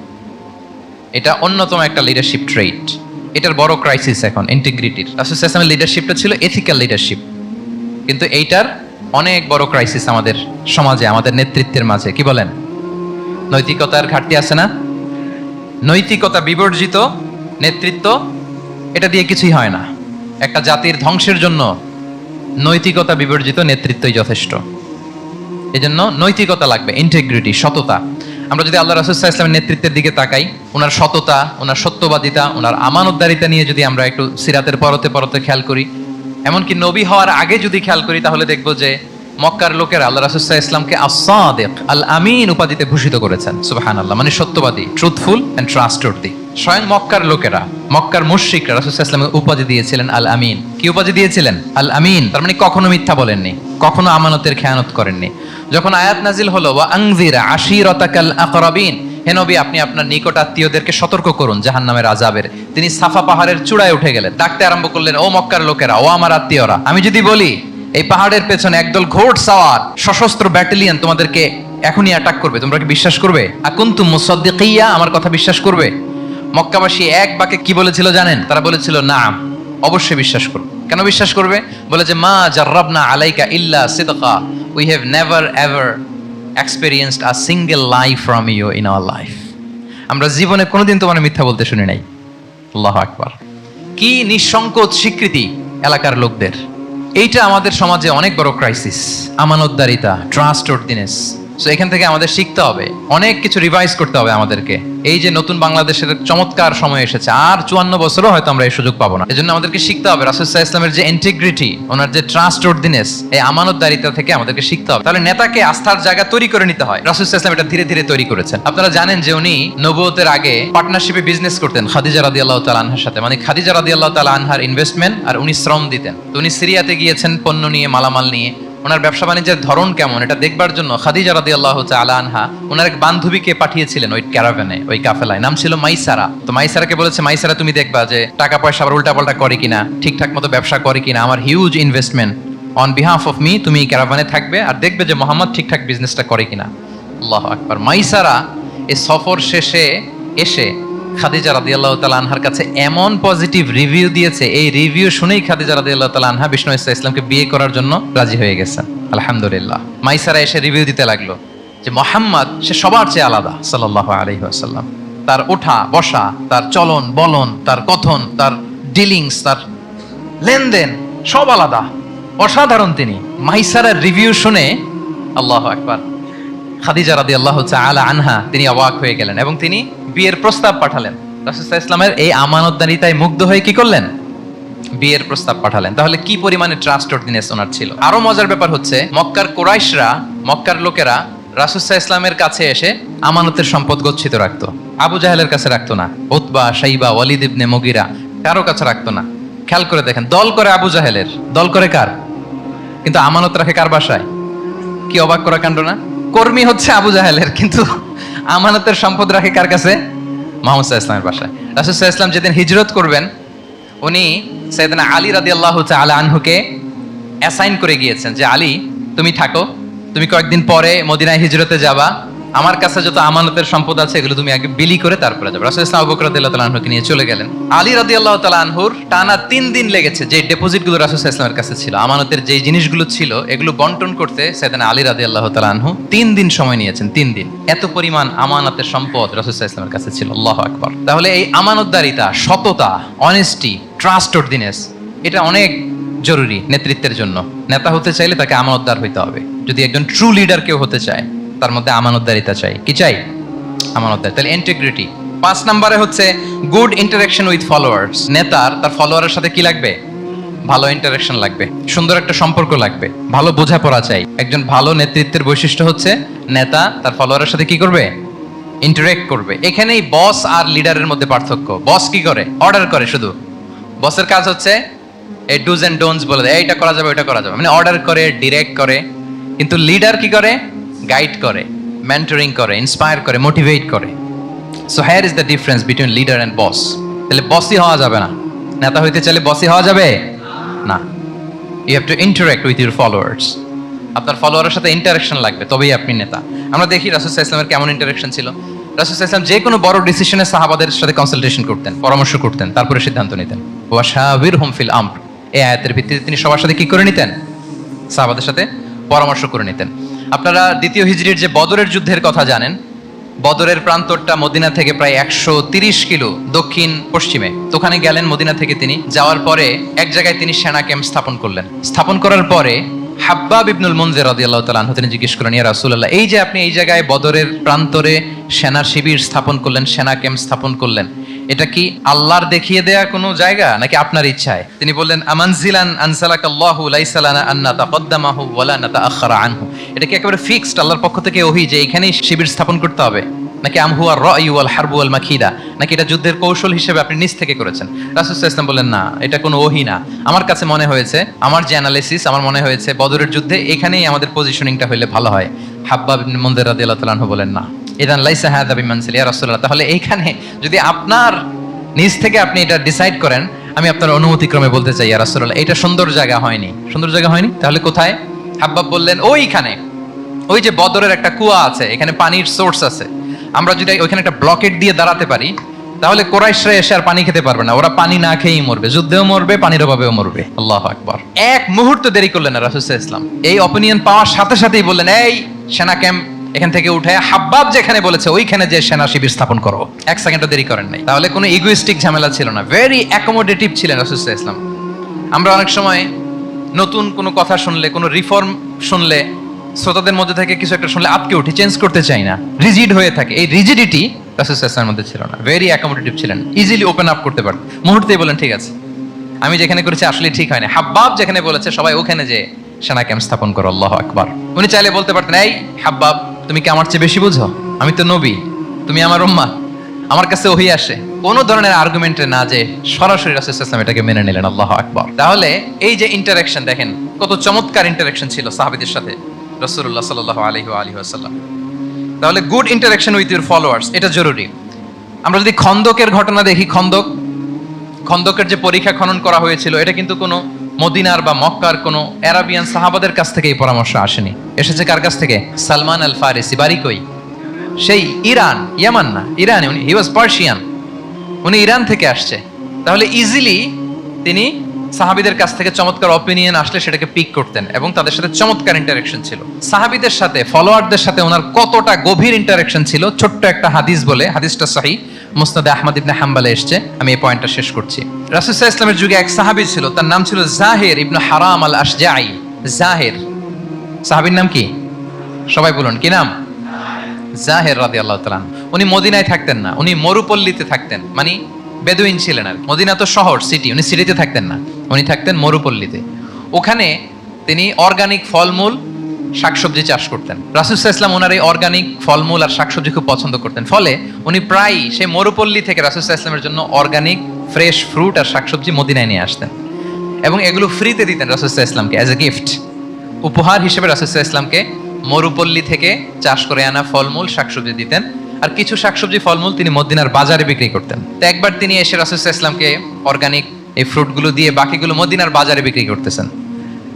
এটা অন্যতম একটা লিডারশিপ ট্রেট। এটার বড় ক্রাইসিস এখন ইন্টিগ্রিটির। রাসূল সাল্লাল্লাহু আলাইহি ওয়াসাল্লামের লিডারশিপটা ছিল এথিক্যাল লিডারশিপ, কিন্তু এইটার অনেক বড় ক্রাইসিস আমাদের সমাজে, আমাদের নেতৃত্বের মাঝে। কি বলেন? নৈতিকতার ঘাটতি আছে না? নৈতিকতা বিবর্জিত নেতৃত্ব, এটা দিয়ে কিছুই হয় না। একটা জাতির ধ্বংসের জন্য নৈতিকতা বিবর্জিত নেতৃত্বই যথেষ্ট। এজন্য নৈতিকতা লাগবে, ইন্টিগ্রিটি, সততা। আমরা যদি আল্লাহ রাসূল সাল্লাল্লাহু আলাইহি ওয়াসাল্লামের নেতৃত্বের দিকে তাকাই, ওনার সততা, ওনার সত্যবাদিতা, ওনার আমানতদারিতা নিয়ে যদি আমরা একটু সিরাতের পরতে পরতে খেয়াল করি, এমনকি নবী হওয়ার আগে যদি খেয়াল করি, তাহলে দেখবো যে মক্কার লোকেরা আল্লাহ রাসূল সাল্লাল্লাহু আলাইহি ওয়াসাল্লামকে আস-সাদিক, আল আমিন উপাধিতে ভূষিত করেছেন। সুবহানাল্লাহ, মানে সত্যবাদী, ট্রুথফুল এন্ড ট্রাস্টওয়ার্দি। স্বয়ং মক্কার লোকেরা, মক্কার মুশরিকরা রাসূল সাল্লাল্লাহু আলাইহি ওয়াসাল্লামকে উপাধি দিয়েছিলেন আল আমিন। কি উপাধি দিয়েছিলেন? আল আমিন। তার মানে কখনো মিথ্যা বলেননি। কখনো আমানতের খেয়ানত করেননি। যখন আয়াত নাজিল হলো ওয়া আনজির আশিরাতাকাল আকরাবিন, হে নবী আপনি আপনার নিকট আত্মীয়দেরকে সতর্ক করুন জাহান্নামের আযাবের, তিনি সাফা পাহাড়ের চূড়ায় উঠে গেলেন, ডাকতে আরম্ভ করলেন, ও মক্কার লোকেরা, ও আমার আত্মীয়রা, আমি যদি বলি এই পাহাড়ের পেছনে একদল ঘোড়সাওয়ার সশস্ত্র ব্যাটালিয়ন তোমাদেরকে এখনই অ্যাটাক করবে, তোমরা কি বিশ্বাস করবে? আকুনতুম মুসাদ্দিকিয়া, আমার কথা বিশ্বাস করবে? মক্কাবাসী এক বাক্যে কি বলেছিল জানেন? তারা বলেছিল না, অবশ্যই বিশ্বাস করবে। কেন বিশ্বাস করবে? বলে যে মা জাররাবনা আলাইকা ইল্লা সিদকা, we have never ever experienced a single lie from you in our life. আমরা জীবনে কোনোদিন তোমার মিথ্যা বলতে শুনি নাই। আল্লাহু আকবার। কি নিঃসংকোচ স্বীকৃতি এলাকার লোকদের। এইটা আমাদের সমাজে অনেক বড় ক্রাইসিস, আমানতদারিতা, ট্রাস্টওয়ার্থিনেস। সো এখান থেকে আমাদের শিখতে হবে, অনেক কিছু রিভাইজ করতে হবে আমাদেরকে। এই যে নতুন বাংলাদেশের চমৎকার সময় এসেছে, আর 54 বছরও হয়তো আমরা এই সুযোগ পাবো না। এজন্য আমাদেরকে শিখতে হবে রাসূল সাল্লাল্লাহু আলাইহি ওয়াসাল্লামের যে ইন্টিগ্রিটি, ওনার যে ট্রাস্টওয়ার্থিনেস, এই আমানতদারিতা থেকে আমাদেরকে শিখতে হবে। তাহলে নেতাকে আস্থার জায়গা তৈরি করে নিতে হয়। রাসূল সাল্লাল্লাহু আলাইহি ওয়াসাল্লাম এটা ধীরে ধীরে তৈরি করেছেন। আপনারা জানেন যে উনি নবুয়তের আগে পার্টনারশিপে বিজনেস করতেন খাদিজা রাদিয়াল্লাহু তাআলা আনহার সাথে, মানে খাদিজা রাদিয়াল্লাহু তাআলা আনহার ইনভেস্টমেন্ট আর উনি শ্রম দিতেন। তো উনি সিরিয়াতে গিয়েছেন পণ্য নিয়ে, মালামাল নিয়ে। ওনার ব্যবসা বাণিজ্যের ধরন কেমন এটা দেখবার জন্য খাদিজা রাদিয়াল্লাহু তাআলা আনহা ওনার এক বান্ধবীকে পাঠিয়েছিলেন ওই ক্যারাভ্যানে, ওই কাফেলায়। নাম ছিল মাইসারা। তো মাইসারাকে বলেছে, মাইসারা তুমি দেখবা যে টাকা পয়সা আবার উল্টাপাল্টা করে কিনা, ঠিকঠাক মতো ব্যবসা করে কিনা, আমার huge investment on behalf of me, তুমি এই ক্যারাভ্যানে থাকবে আর দেখবে যে মোহাম্মদ ঠিকঠাক বিজনেসটা করে কিনা। আল্লাহু আকবার। মাইসারা এই সফর শেষে এসে খাদিজা রাদিয়াল্লাহু তাআলা আনহার কাছে এমন পজিটিভ রিভিউ দিয়েছে, এই রিভিউ শুনেই খাদিজা রাদিয়াল্লাহু তাআলা আনহা বিষ্ণু ইসলামকে বিয়ে করার জন্য রাজি হয়ে গেছেন। আলহামদুলিল্লাহ। মাইসারা এসে রিভিউ দিতে লাগলো যে মোহাম্মদ সে সবার চেয়ে আলাদা সাল্লাল্লাহু আলাইহি ওয়াসাল্লাম। তার ওঠা বসা, তার চলন বলন, তার কথন, তার ডিলিংস, তার লেনদেন সব আলাদা, অসাধারণ তিনি। মাইসারার রিভিউ শুনে আল্লাহু আকবার, খাদিজা রাদিয়াল্লাহু তাআলা আনহা তিনি অবাক হয়ে গেলেন এবং তিনি বিয়ের প্রস্তাব পাঠালেন। রাসূল সাল্লাল্লাহু আলাইহি ওয়াসাল্লামের এই আমানতদারিতায় মুগ্ধ হয়ে কি করলেন? বিয়ের প্রস্তাব পাঠালেন। তাহলে কি পরিমাণে ট্রাস্টওয়ার্থিনেস ওনার ছিল। আরো মজার ব্যাপার হচ্ছে, মক্কার কুরাইশরা, মক্কার লোকেরা রাসূল সাল্লাল্লাহু আলাইহি ওয়াসাল্লামের কাছে এসে আমানতের সম্পদ গচ্ছিত রাখতো। আবু জাহেলের কাছে রাখতো না, উতবা, শাইবা, ওয়ালিদ ইবনে মুগিরা কারো কাছে রাখতো না। খেয়াল করে দেখেন, দল করে আবু জাহেলের, দল করে কার? কিন্তু আমানত রাখে কার বাসায়? কি অবাক করা কাণ্ড না? কর্মী হচ্ছে আবু জাহেলের, কিন্তু আমানতের সম্পদ রাখে কার কাছে? মুহাম্মদ সাল্লাল্লাহু আলাইহি ওয়াসাল্লামের বাসায়। রাসূল সাল্লাল্লাহু আলাইহি ওয়াসাল্লাম যেদিন হিজরত করবেন, উনি সাইয়েদনা আলী রাদিয়াল্লাহু তাআলা আনহুকে অ্যাসাইন করে গিয়েছেন যে আলী তুমি থাকো, তুমি কয়েকদিন পরে মদিনায় হিজরতে যাবা, আমার কাছে যত আমানতের সম্পদ আছে এগুলো তুমি আগে বিলি করে তারপরে যাবে। রাসূল সাল্লাল্লাহু আবু বকর রাদিয়াল্লাহু তাআলা আনহুকে নিয়ে চলে গেলেন। আলী রাদিয়াল্লাহু তাআলা আনহুর টানা 3 দিন লেগেছে যে ডিপোজিটগুলো রাসূল সাল্লাল্লাহু আলাইহি ওয়াসাল্লামের কাছে ছিল, আমানতের যে জিনিসগুলো ছিল এগুলো বন্টন করতে সাইয়েদনা আলী রাদিয়াল্লাহু তাআলা আনহু 3 দিন সময় নিয়েছেন। 3 দিন, এত পরিমাণ আমানতের সম্পদ রাসূল সাল্লাল্লাহু আলাইহি ওয়াসাল্লামের কাছে ছিল। আল্লাহু আকবার। তাহলে এই আমানতদারিতা, সততা, অনেস্টি, ট্রাস্টওয়ার্থিনেস এটা অনেক জরুরি নেতৃত্বের জন্য। নেতা হতে চাইলে তাকে আমানতদার হইতে হবে। যদি একজন ট্রু লিডার কেউ হতে চায়, তার মধ্যে আমানতদারিতা চাই। কি চাই? আমানতদারিতা। তাহলে ইন্টিগ্রিটি। 5 নম্বরে হচ্ছে গুড ইন্টারঅ্যাকশন উইথ ফলোয়ার্স। নেতার তার ফলোয়ারের সাথে কি লাগবে? ভালো ইন্টারঅ্যাকশন লাগবে, সুন্দর একটা সম্পর্ক লাগবে, ভালো বোঝাপড়া চাই। একজন ভালো নেতৃত্বের বৈশিষ্ট্য হচ্ছে নেতা তার ফলোয়ারের সাথে কি করবে? ইন্টারঅ্যাক্ট করবে। এখানেই বস আর লিডারের মধ্যে পার্থক্য। বস কি করে? অর্ডার করে শুধু। বসের কাজ হচ্ছে এই ডুজ এন্ড ডোন্টস বলে দেয়, এইটা করা যাবে ওইটা করা যাবে, মানে অর্ডার করে, ডিরেক্ট করে। কিন্তু লিডার কি করে? গাইড করে, মেন্টরিং করে, ইন্সপায়ার করে, মোটিভেট করে। So here is the difference between leader and boss. তাহলে বসই হওয়া যাবে না। নেতা হইতে চাইলে বসই হওয়া যাবে না। You have to interact with your followers. আপনার ফলোয়ারের সাথে ইন্টারাকশন লাগবে, তবেই আপনি নেতা। আমরা দেখি রাসূল সাল্লাল্লাহু আলাইহি ওয়াসাল্লামের কেমন ইন্টারাকশন ছিল। রাসূল সাল্লাল্লাহু আলাইহি ওয়াসাল্লাম যে কোনো বড় ডিসিশনে সাহাবাদের সাথে কনসালটেশন করতেন, পরামর্শ করতেন, তারপরে সিদ্ধান্ত নিতেন। ওয়া শাবিরহুম ফিল আমর, এই আয়াতের ভিত্তিতে তিনি সবার সাথে কি করে নিতেন? সাহাবাদের সাথে পরামর্শ করে নিতেন। আপনারা দ্বিতীয় হিজরির যে বদরের যুদ্ধের কথা জানেন। বদরের প্রান্তরটা মদিনা থেকে প্রায় 130 কিলো দক্ষিণ পশ্চিমে। তো ওখানে গেলেন মদিনা থেকে তিনি। যাওয়ার পরে এক জায়গায় তিনি সেনা ক্যাম্প স্থাপন করলেন। স্থাপন করার পরে হাব্বাব ইবনুল মুনজির রাদিয়াল্লাহু তাআলা আনহু তিনি জিজ্ঞেস করেন, ইয়া রাসূলুল্লাহ, এই যে আপনি এই জায়গায় বদরের প্রান্তরে সেনা শিবির স্থাপন করলেন, সেনা ক্যাম্প স্থাপন করলেন, এটা কি আল্লাহর দেখিয়ে দেয়া কোনো জায়গা নাকি আপনার ইচ্ছায়? তিনি বললেন, আমানজিলান আনসালাকাল্লাহু লাইসা লানা আন নাতাকদ্দামাহু ওয়ালা নাতাআখারা আনহু। এটা কি একেবারে ফিক্সড আল্লাহর পক্ষ থেকে ওহী যে এখানেই শিবির স্থাপন করতে হবে? নাকি আম হুয়া রা'য়ু ওয়াল হারবু ওয়াল মাকিদা, নাকি এটা যুদ্ধের কৌশল হিসেবে আপনি নিজ থেকে করেছেন? রাসূল সাল্লাল্লাহু আলাইহি ওয়াসাল্লাম বললেন, না, এটা কোনো ওহী না। আমার কাছে মনে হয়েছে, আমার যে অ্যানালিসিস, আমার মনে হয়েছে বদরের যুদ্ধে এখানেই আমাদের পজিশনিংটা হইলে ভালো হয়। হাব্বাব ইবনে মুনযির রাদিয়াল্লাহু তাআলা আনহু বলেন, না, ইদান লাইসা হাযা বিমানসিল ইয়া রাসূলুল্লাহ, তাহলে এইখানে যদি আপনার নিজ থেকে আপনি এটা ডিসাইড করেন, আমি আপনার অনুমতিক্রমে বলতে চাই ইয়া রাসূলুল্লাহ, এটা সুন্দর জায়গা হয়নি। সুন্দর জায়গা হয়নি? তাহলে কোথায়? হাব্বাব বললেন, ওইখানে, ওই যে বদরের একটা কুয়া আছে, এখানে পানির সোর্স আছে, আমরা যদি ওইখানে একটা ব্লকেট দিয়ে দাঁড়াতে পারি, তাহলে কোরাইশরা এসে আর পানি খেতে পারবে না, ওরা পানি না খেয়েই মরবে, যুদ্ধেও মরবে, পানির অভাবেও মরবে। আল্লাহু আকবার। এক মুহূর্ত দেরি করলেন না রাসূল সাল্লাল্লাহু আলাইহি ওয়াসাল্লাম, এই অপিনিয়ন পাওয়ার সাথে সাথেই বললেন, এই সেনা ক্যাম্প এখান থেকে উঠে হাব্বাব যেখানে বলেছে ওইখানে যে সেনা শিবির স্থাপন করো। এক সেকেন্ডও দেরি করেন নাই। তাহলে কোনো ইগোইস্টিক ঝামেলা ছিল না, ভেরি অ্যাকোমোডেটিভ ছিলেন রাসূল সাল্লাল্লাহু আলাইহি ওয়াসাল্লাম। আমরা অনেক সময় নতুন কোনো কথা শুনলে, কোনো রিফর্ম শুনলে, শ্রোতাদের মধ্যে থেকে কিছু একটা শুনলে আটকে উঠি, চেঞ্জ করতে চাই না, রিজিড হয়ে থাকে। এই রিজিডিটি রাসূল সাল্লাল্লাহু আলাইহি ওয়াসাল্লামের মধ্যে ছিল না, ভেরি অ্যাকোমোডেটিভ ছিলেন, ইজিলি ওপেন আপ করতে পারতেন, মুহূর্তেই বলেন ঠিক আছে, আমি যেখানে করেছি আসলে ঠিক হয়নি। হাব্বাব যেখানে বলেছে সবাই ওখানে যে সেনা ক্যাম্প স্থাপন করো। আল্লাহু আকবার। উনি চাইলে বলতে পারতেন, এই হাব্বাব, তুমি কি আমার চেয়ে বেশি বুঝো? আমি তো নবী, তুমি আমার উম্মাহ, আমার কাছে ওহী আসে। কোনো ধরনের আর্গুমেন্টে না, যে সরাসরি রাসূল সাল্লাল্লাহু আলাইহি ওয়াসাল্লাম এটাকে মেনে নিলেন। আল্লাহু আকবার। তাহলে এই যে ইন্টারঅ্যাকশন, দেখেন কত চমৎকার ইন্টারঅ্যাকশন ছিল সাহাবীদের সাথে রাসূলুল্লাহ সাল্লাল্লাহু আলাইহি ওয়াসাল্লাম। তাহলে good interaction with your followers, এটা জরুরি। আমরা যদি খন্দকের ঘটনা দেখি, খন্দকের যে পরীক্ষা খনন করা হয়েছিল, এটা কিন্তু কোনো মদিনার বা মক্কার কোনো আরাবিয়ান সাহাবাদের কাছ থেকে এই পরামর্শ আসেনি। এসেছে কার কাছ থেকে? সালমান আল ফারিসি। বাড়ি কই? সেই ইরান, ইয়ামান না, ইরানি। উনি হি ওয়াজ পার্সিয়ান, উনি ইরান থেকে আসছে। তাহলে ইজিলি তিনি সাহাবীদের কাছ থেকে চমৎকার অপিনিয়ন আসলে সেটাকে পিক করতেন এবং তাদের সাথে চমৎকার ইন্টারেকশন ছিল। সাহাবীদের সাথে, ফলোয়ারদের সাথে ওনার কতটা গভীর ইন্টারেকশন ছিল, ছোট্ট একটা হাদিস বলে, হাদিসটা সহিহ, মুসনাদে আহমদ ইবনে হাম্বলে এসেছে। আমি এই পয়েন্টটা শেষ করছি। রাসূল সাল্লাল্লাহু আলাইহি ওয়াসাল্লামের যুগে এক সাহাবী ছিল, তার নাম ছিল জাহির ইবনে হারাম আল আশজাঈ। জাহির, সাহাবীর নাম কি? সবাই বলুন, কি নাম? জাহির রাদিয়াল্লাহু তাআলা। উনি মদিনায় থাকতেন না, উনি মরুপল্লীতে থাকতেন, মানে বেদুইন ছিলেন আর। মদিনা তো শহর, সিটি, উনি সিটিতে থাকতেন না, উনি থাকতেন মরুপল্লীতে। ওখানে তিনি অর্গানিক ফলমূল, শাকসবজি চাষ করতেন। রাসূল সাল্লাল্লাহু আলাইহি ওয়াসাল্লাম ওনার এই অর্গানিক ফলমূল আর শাকসবজি খুব পছন্দ করতেন। ফলে উনি প্রায়ই সেই মরুপল্লী থেকে রাসূল সাল্লাল্লাহু আলাইহি ওয়াসাল্লামের জন্য অর্গানিক ফ্রেশ ফ্রুট আর শাকসবজি মদিনায় নিয়ে আসতেন এবং এগুলো ফ্রিতে দিতেন রাসূল সাল্লাল্লাহু আলাইহি ওয়াসাল্লামকে অ্যাজ এ গিফট। উপহার হিসেবে রাসূল সাল্লাল্লাহু আলাইহি ওয়াসাল্লামকে মরুপল্লী থেকে চাষ করে আনা ফলমূল শাকসবজি দিতেন, আর কিছু শাকসবজি ফলমূল তিনি মদিনার বাজারে বিক্রি করতেন। তো একবার তিনি এসে রাসূল সাল্লাল্লাহু আলাইহি ওয়াসাল্লামকে অর্গানিক এই ফ্রুটগুলো দিয়ে বাকিগুলো মদিনার বাজারে বিক্রি করতেছেন।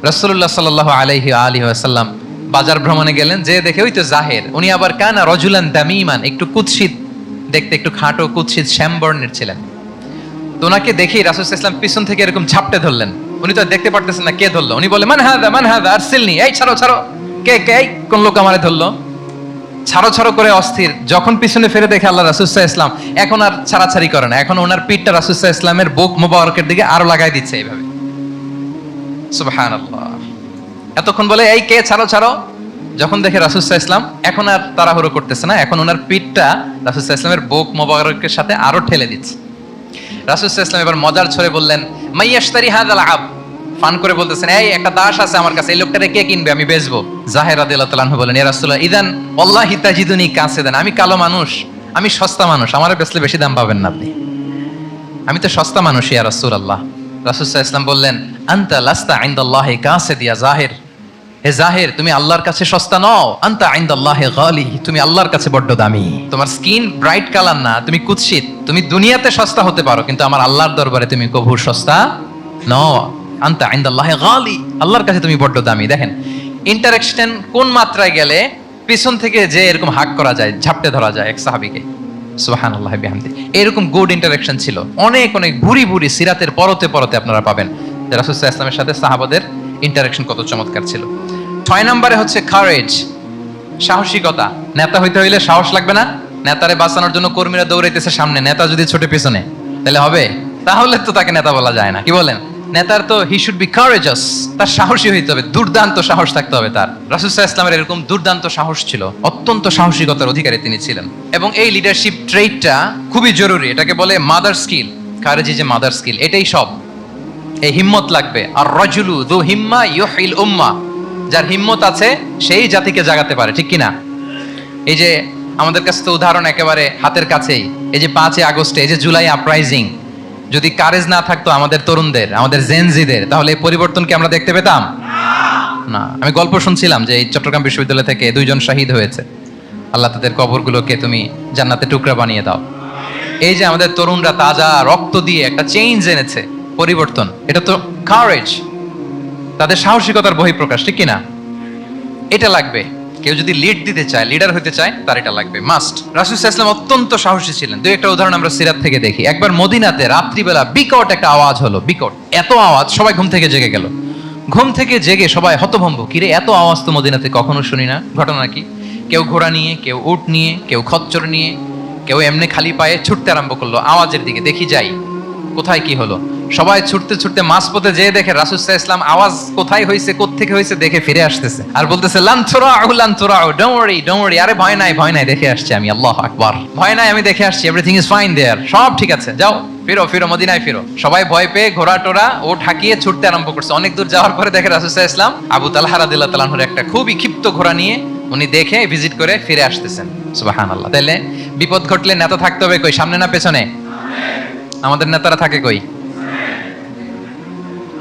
রাসূলুল্লাহ সাল্লাল্লাহু আলাইহি ওয়াসাল্লাম বাজার ভ্রমণে গেলেন, যে দেখে ওই তো জাহির, উনি আবার কানা রাজুলান দামিমান, একটু কুৎসিত দেখতে, একটু খাটো কুৎসিত শ্যামবর্ণের ছিলেন। তো ওনাকে দেখেই রাসূল সাল্লাল্লাহু আলাইহি ওয়াসাল্লাম পিছন থেকে এরকম ঝাপটে ধরলেন। উনি তো দেখতে পারতেছেন না কে ধরলো। উনি বলে, মান হাদা আরসিলনি, এই ছাড়ো ছাড়ো, কে কে, কোন লোক আমারে ধরলো? ছাড়ো ছাড়ো করে অস্থির। যখন পিছনে ফিরে দেখে আল্লাহ, রাসূল সাল্লাল্লাহু আলাইহি ওয়াসাল্লাম এখন আর ছাড়াছাড়ি করে না, এখন ওনার পিঠটা রাসূল সাল্লাল্লাহু আলাইহি ওয়াসাল্লামের বুক মোবারকের দিকে আরো লাগাই দিচ্ছে এইভাবে। সুবহানাল্লাহ। এতক্ষণ বলে, এই কে, ছাড়ো ছাড়ো। যখন দেখে রাসূল সাল্লাল্লাহু আলাইহি ওয়াসাল্লাম এখন আর তাড়াহুড়ো করতেছে না, এখন ওনার পিঠটা রাসূল সাল্লাল্লাহু আলাইহি ওয়াসাল্লামের বুক মোবারকের সাথে আরো ঠেলে দিচ্ছে। রাসূল সাল্লাল্লাহু আলাইহি ওয়াসাল্লাম এবার মজার ছলে বললেন, মাইয়াশতারি হাযাল আব, ফান করে বলতেছেন, এই একটা দাস আছে আমার কাছে, এই লোকটারে কে কিনবে, আমি বেচবো। জাহির রাদিয়াল্লাহু তাআলা আনহু বলেন, ইয়া রাসূলুল্লাহ, ইদান ওয়াল্লাহি তাজিদুনি কাসিদান, আমি কালো মানুষ, আমি সস্তা মানুষ, আমারে বেচলে বেশি দাম পাবেন না আপনি, আমি তো সস্তা মানুষ ইয়া রাসূলুল্লাহ। রাসূল সাল্লাল্লাহু আলাইহি ওয়াসাল্লাম বললেন, আনতা লাস্তা ইনদাল্লাহি কাসিদ ইয়া জাহির, হে জাহির, তুমি আল্লাহর কাছে সস্তা নও, আনতা ইনদাল্লাহি গালি, তুমি আল্লাহর কাছে বড্ড দামি। তোমার স্কিন ব্রাইট কালার না, তুমি কুৎসিত, তুমি দুনিয়াতে সস্তা হতে পারো, কিন্তু আমার আল্লাহর দরবারে তুমি কভু সস্তা নও। আনতা ইনদাল্লাহি গালি, আল্লাহর কাছে তুমি বড্ড দামি। দেখেন ইন্টারেকশন কোন মাত্রায় গেলে পিছন থেকে যে এরকম হাক করা যায়, ঝাপটে ধরা যায় এক সাহাবীকে। সুবহানাল্লাহি বিহামদি। এরকম গুড ইন্টারেকশন ছিল অনেক অনেক, ভুরি ভুরি সিরাতের পরতে পরতে আপনারা পাবেন যে রাসূল সাল্লাল্লাহু আলাইহি ওয়াসাল্লামের সাথে সাহাবাদের ইন্টারেকশন কত চমৎকার ছিল। 6 নম্বরে হচ্ছে কারেজ, সাহসিকতা। নেতা হইতে হইলে সাহস লাগবে না? নেতারে বাঁচানোর জন্য কর্মীরা দৌড়াইতেছে সামনে, নেতা যদি ছোটে পিছনে, তাহলে হবে? তাহলে তো তাকে নেতা বলা যায় না। কি বলেন? নেতার তো হি শুড বি কারেজাস, তার সাহসী হইতে হবে, দুর্দান্ত সাহস থাকতে হবে তার। রাসূল সাল্লাল্লাহু আলাইহি ওয়াসাল্লামের এরকম দুর্দান্ত সাহস ছিল, অত্যন্ত সাহসিকতার অধিকারী তিনি ছিলেন। এবং এই লিডারশিপ ট্রেটটা খুবই জরুরি, এটাকে বলে মাদার স্কিল। কারেজি যে মাদার স্কিল, এটাই সব। এই হিম্মত লাগবে। আর রাজুলু যু হিম্মা ইউহিল উম্মাহ, যার হিম্মত আছে সেই জাতিকে জাগাতে পারে, ঠিক কিনা? এই যে আমাদের কাছে তো উদাহরণ একেবারে হাতের কাছেই। এই যে 5 আগস্টে, এই যে জুলাই আপরাইজিং, যদি কারেজ না থাকতো আমাদের তরুণদের, আমাদের জেনজিদের, তাহলে এই পরিবর্তন কি আমরা দেখতে পেতাম? না। আমি গল্প শুনছিলাম যে এই চট্টগ্রাম বিশ্ববিদ্যালয় থেকে 2 জন শহীদ হয়েছে। আল্লাহ তাদের কবরগুলোকে তুমি জান্নাতে টুকরা বানিয়ে দাও। এই যে আমাদের তরুণরা তাজা রক্ত দিয়ে একটা চেঞ্জ এনেছে, পরিবর্তন, এটা তো কারেজ, তাদের সাহসিকতার বহিঃপ্রকাশ, ঠিক কিনা? এটা লাগবে। কেউ যদি লিড দিতে চায়, লিডার হতে চায়, তার এটা লাগবে, মাস্ট। রাসূল সাল্লাল্লাহু আলাইহি ওয়াসাল্লাম অত্যন্ত সাহসী ছিলেন। দুই একটা উদাহরণ আমরা সিরাত থেকে দেখি। একবার মদিনাতে রাত্রিবেলা বিকট একটা আওয়াজ হলো, বিকট এত আওয়াজ, সবাই ঘুম থেকে জেগে গেল। ঘুম থেকে জেগে সবাই হতভম্ব, কিরে এত আওয়াজ তো মদিনাতে কখনো শুনি না, ঘটনা কি? কেউ ঘোড়া নিয়ে, কেউ উট নিয়ে, কেউ খচ্চর নিয়ে, কেউ এমনি খালি পায়ে ছুটতে আরম্ভ করলো আওয়াজের দিকে, দেখি যাই কোথায় কি হলো। সবাই ছুটতে ছুটতে মাঝপথে যেয়ে দেখে রাসূল সাল্লাল্লাহু আলাইহি ওয়াসাল্লাম আওয়াজ কোথায় হয়েছে, কোত্থেকে হয়েছে দেখে ফিরে আসতেছে আর বলতেছে, লান তুরাউ, ডোন্ট ওয়ারি, আরে ভয় নাই, ভয় নাই, দেখে আসছি আমি, আল্লাহু আকবার, ভয় নাই, আমি দেখে আসছি, এভরিথিং ইজ ফাইন দেয়ার, সব ঠিক আছে, যাও ফিরো মদিনায় ফিরো। সবাই ভয় পেয়ে ঘোড়া টোরা ও ঠাকিয়ে ছুটতে আরম্ভ করছে। অনেক দূর যাওয়ার পরে দেখে রাসূল সাল্লাল্লাহু আলাইহি ওয়াসাল্লাম আবু তালহা রাদিয়াল্লাহু তাআলা আনহুর একটা খুবই ক্ষিপ্ত ঘোড়া নিয়ে উনি দেখে ভিজিট করে ফিরে আসতেছেন। সুবহানাল্লাহ। তাইলে বিপদ ঘটলে নেতা থাকতে হবে কই? সামনে না পেছনে? আমাদের নেতারা থাকে কই?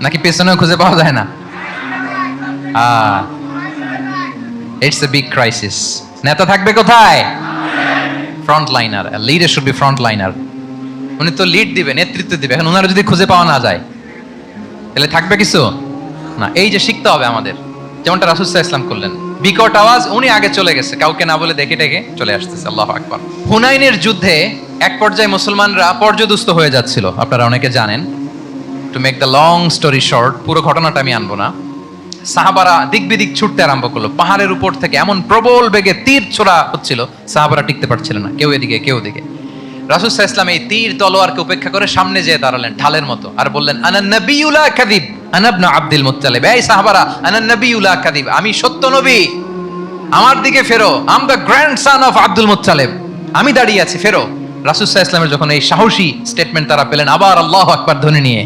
নাকি পেছনেও খুঁজে পাওয়া যায় না? It's a big crisis. নেতা থাকবে কোথায়? Front liner. Leader should be front liner. উনি তো লিড দিবে, নেতৃত্ব দিবে। এখন ওনারা যদি খুঁজে পাওয়া না যায় তাহলে থাকবে কিছু না। এই যে শিখতে হবে আমাদের, যেমনটা রাসূল সাল্লাল্লাহু আলাইহি ওয়াসাল্লাম করলেন। বিকট আওয়াজ, উনি আগে চলে গেছে, কাউকে না বলে দেখে টেকে চলে আসতেছে। আল্লাহু আকবার। হুনাইনের যুদ্ধে এক পর্যায়ে মুসলমানরা পর্যদুস্ত হয়ে যাচ্ছিল, আপনারা অনেকে জানেন। To make the long story short, পুরো ঘটনাটা আমি আনবো না। সাহাবারা দিক বিদিক ছুটতে আরম্ভ করলো। পাহাড়ের উপর থেকে এমন প্রবল বেগে তীর ছোড়া হচ্ছিল, সাহাবারা টিকতে পারছিল না, কেউ এদিকে কেউ ওদিকে। রাসূল সাল্লাল্লাহু আলাইহি ওয়াসাল্লাম এই তীর তলোয়ারকে উপেক্ষা করে সামনে যেয়ে দাঁড়ালেন ঢালের মতো, আর বললেন, আনা নবিয়্যু লা কাযিব, আনা ইবনু আব্দুল মুত্তালিব। এই সাহাবারা, আনা নবিয়্যু লা কাযিব, আমি সত্য নবী, আমার দিকে ফেরো, am the grandson of Abdul Muttalib, আমি দাঁড়িয়ে আছি, ফেরো। রাসূল সাল্লাল্লাহু আলাইহি ওয়াসাল্লামের যখন এই সাহসী স্টেটমেন্ট তারা পেলেন, আবার আল্লাহু আকবার ধ্বনি নিয়ে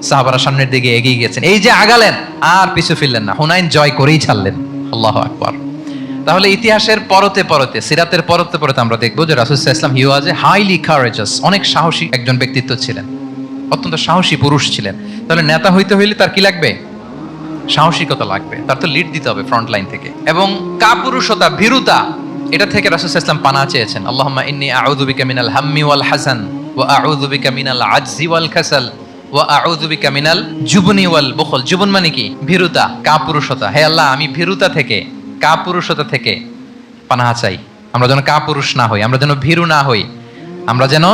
সাহাবারা সামনের দিকে এগিয়ে গেছেন। এই যে আগালেন, আর পিছু ফিরলেন না, হুনাইন জয় করেই ছাড়লেন। আল্লাহু আকবার। তাহলে ইতিহাসের পরতে পরতে, সিরাতের পরতে পরতে আমরা দেখবো যে রাসূল সাল্লাল্লাহু আলাইহি ওয়াসাল্লাম হি ওয়াজ এ হাইলি কারেজাস, অনেক সাহসী একজন ব্যক্তিত্ব ছিলেন, অত্যন্ত সাহসী পুরুষ ছিলেন। তাহলে নেতা হইতে হইলে তার কি লাগবে? সাহসিকতা লাগবে, তার তো লিড দিতে হবে ফ্রন্ট লাইন থেকে। এবং কাপুরুষতা, ভীরুতা, এটা থেকে রাসূল সাল্লাল্লাহু আলাইহি ওয়াসাল্লাম পানাহ চেয়েছেন। আল্লাহুম্মা ইন্নী আউযু বিকা মিনাল হাম্মি ওয়াল হাসান ওয়া আউযু বিকা মিনাল আজজি ওয়াল কাসাল ওয়া আউযু বিকা মিনাল জুবনি ওয়াল বুখল। জুবন মানে কি? ভীরুতা, কাপুরুষতা। হে আল্লাহ, আমি ভীরুতা থেকে, কাপুরুষতা থেকে পানাহ চাই। আমরা যেন কাপুরুষ না হই, আমরা যেন ভীরু না হই, আমরা যেন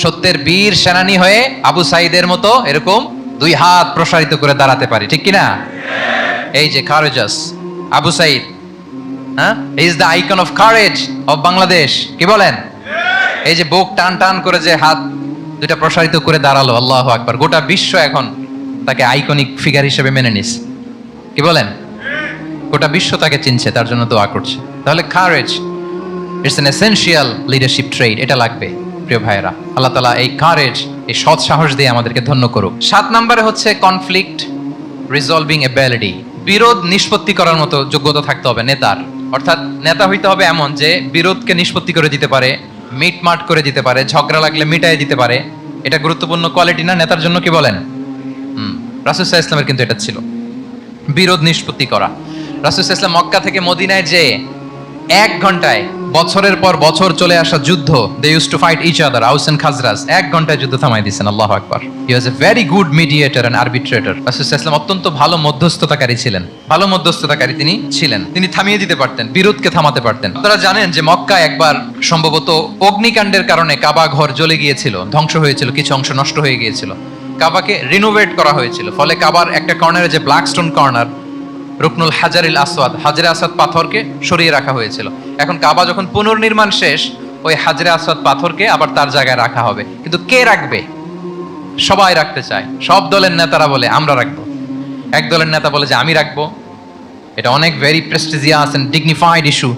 সত্যের বীর সেনানী হয়ে আবু সাঈদের মতো এরকম 2 হাত প্রসারিত করে দাঁড়াতে পারি, ঠিক কিনা? এই যে কারেজাস আবু সাঈদ, হ্যাঁ, is the icon of courage of Bangladesh. কি বলেন? এই যে বুক টান টান করে যে হাত 2টা প্রসারিত করে দাঁড়ালো, আল্লাহু আকবার। গোটা বিশ্ব এখন তাকে আইকনিক ফিগার হিসেবে মেনে নিছে। কি বলেন? গোটা বিশ্ব তাকে চিনছে, তার জন্য দোয়া করছে। তাহলে courage it's an essential leadership trade, এটা লাগবে প্রিয় ভাইয়েরা। আল্লাহ তাআলা এই কারেজ, এই সৎ সাহস দিয়ে আমাদেরকে ধন্য করুক। 7 নম্বরে হচ্ছে কনফ্লিক্ট রিজলভিং এবিলিটি, বিরোধ নিষ্পত্তি করার মতো যোগ্যতা থাকতে হবে নেতার। অর্থাৎ নেতা হইতে হবে এমন যে বিরোধকে নিষ্পত্তি করে দিতে পারে, মিটমাট করে দিতে পারে, ঝগড়া লাগলে মিটাই দিতে পারে। এটা গুরুত্বপূর্ণ কোয়ালিটি না নেতার জন্য? কি বলেন? রাসূল সাল্লাল্লাহু আলাইহি ওয়াসাল্লামের কিন্তু এটা ছিল, বিরোধ নিষ্পত্তি করা। রাসূল সাল্লাল্লাহু আলাইহি ওয়াসাল্লাম মক্কা থেকে মদিনায় যে 1 ঘন্টায় বছরের পর বছর চলে আসা যুদ্ধ, they use to fight each other, Aus and Khazraj, 1 ঘন্টায় যুদ্ধ থামাই দিয়েছেন। আল্লাহু আকবার। He was a very good mediator and arbitrator. রাসূল সাল্লাল্লাহু আলাইহি ওয়াসাল্লাম অত্যন্ত ভালো মধ্যস্থতাকারী ছিলেন, ভালো মধ্যস্থতাকারী তিনি ছিলেন। তিনি থামিয়ে দিতে পারতেন, বিরোধকে থামাতে পারতেন। আপনারা জানেন যে মক্কায় একবার সম্ভবত অগ্নিকাণ্ডের কারণে কাবা ঘর জ্বলে গিয়েছিল, ধ্বংস হয়েছিল, কিছু অংশ নষ্ট হয়ে গিয়েছিল। কাবাকে রিনোভেট করা হয়েছিল, ফলে কাবার একটা কর্নারে যে ব্ল্যাক স্টোন কর্নার, রুকনুল হাজারিল আসওয়াদ, হাজরে আসওয়াদ পাথরকে সরিয়ে রাখা হয়েছিল। এখন কাবা যখন পুনর্নির্মাণ শেষ, ওই হাজরে আসওয়াদ পাথরকে আবার তার জায়গায় রাখা হবে। কিন্তু কে রাখবে? সবাই রাখতে চায়, সব দলের নেতারা বলে আমরা রাখবো। এক দলের নেতা বলে যে আমি রাখবো, এটা অনেক very prestigious and dignified issue,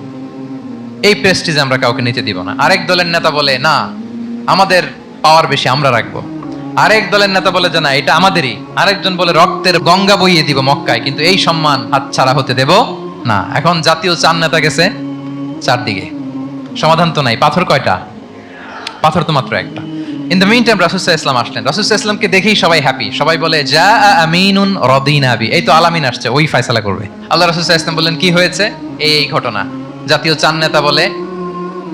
এই প্রেস্টিজ আমরা কাউকে নিতে দিব না। আরেক দলের নেতা বলে না, আমাদের পাওয়ার বেশি, আমরা রাখবো। আরেক দলের নেতা বলে যে না, এটা আমাদেরই। আরেকজন বলে রক্তের গঙ্গা বইয়ে দিব মক্কায়, কিন্তু এই সম্মান হাতছাড়া হতে দেব না। এখন জাতীয় 4 নেতা গেছে চারদিকে, সমাধান তো নাই। পাথর কয়টা? পাথর তো মাত্র একটা। ইন দ্য মিন টাইম রাসূল সাল্লাল্লাহু আলাইহি ওয়াসাল্লাম আসলেন। রাসূল সাল্লাল্লাহু আলাইহি ওয়াসাল্লামকে দেখেই সবাই হ্যাপি। সবাই বলে যা আমিনুন রাদিনা বি, এই তো আলামিন আসছে, ওই ফয়সালা করবে। আল্লাহ রাসূল সাল্লাল্লাহু আলাইহি ওয়াসাল্লাম বললেন কি হয়েছে? এই ঘটনা। জাতীয় চাঁদ নেতা বলে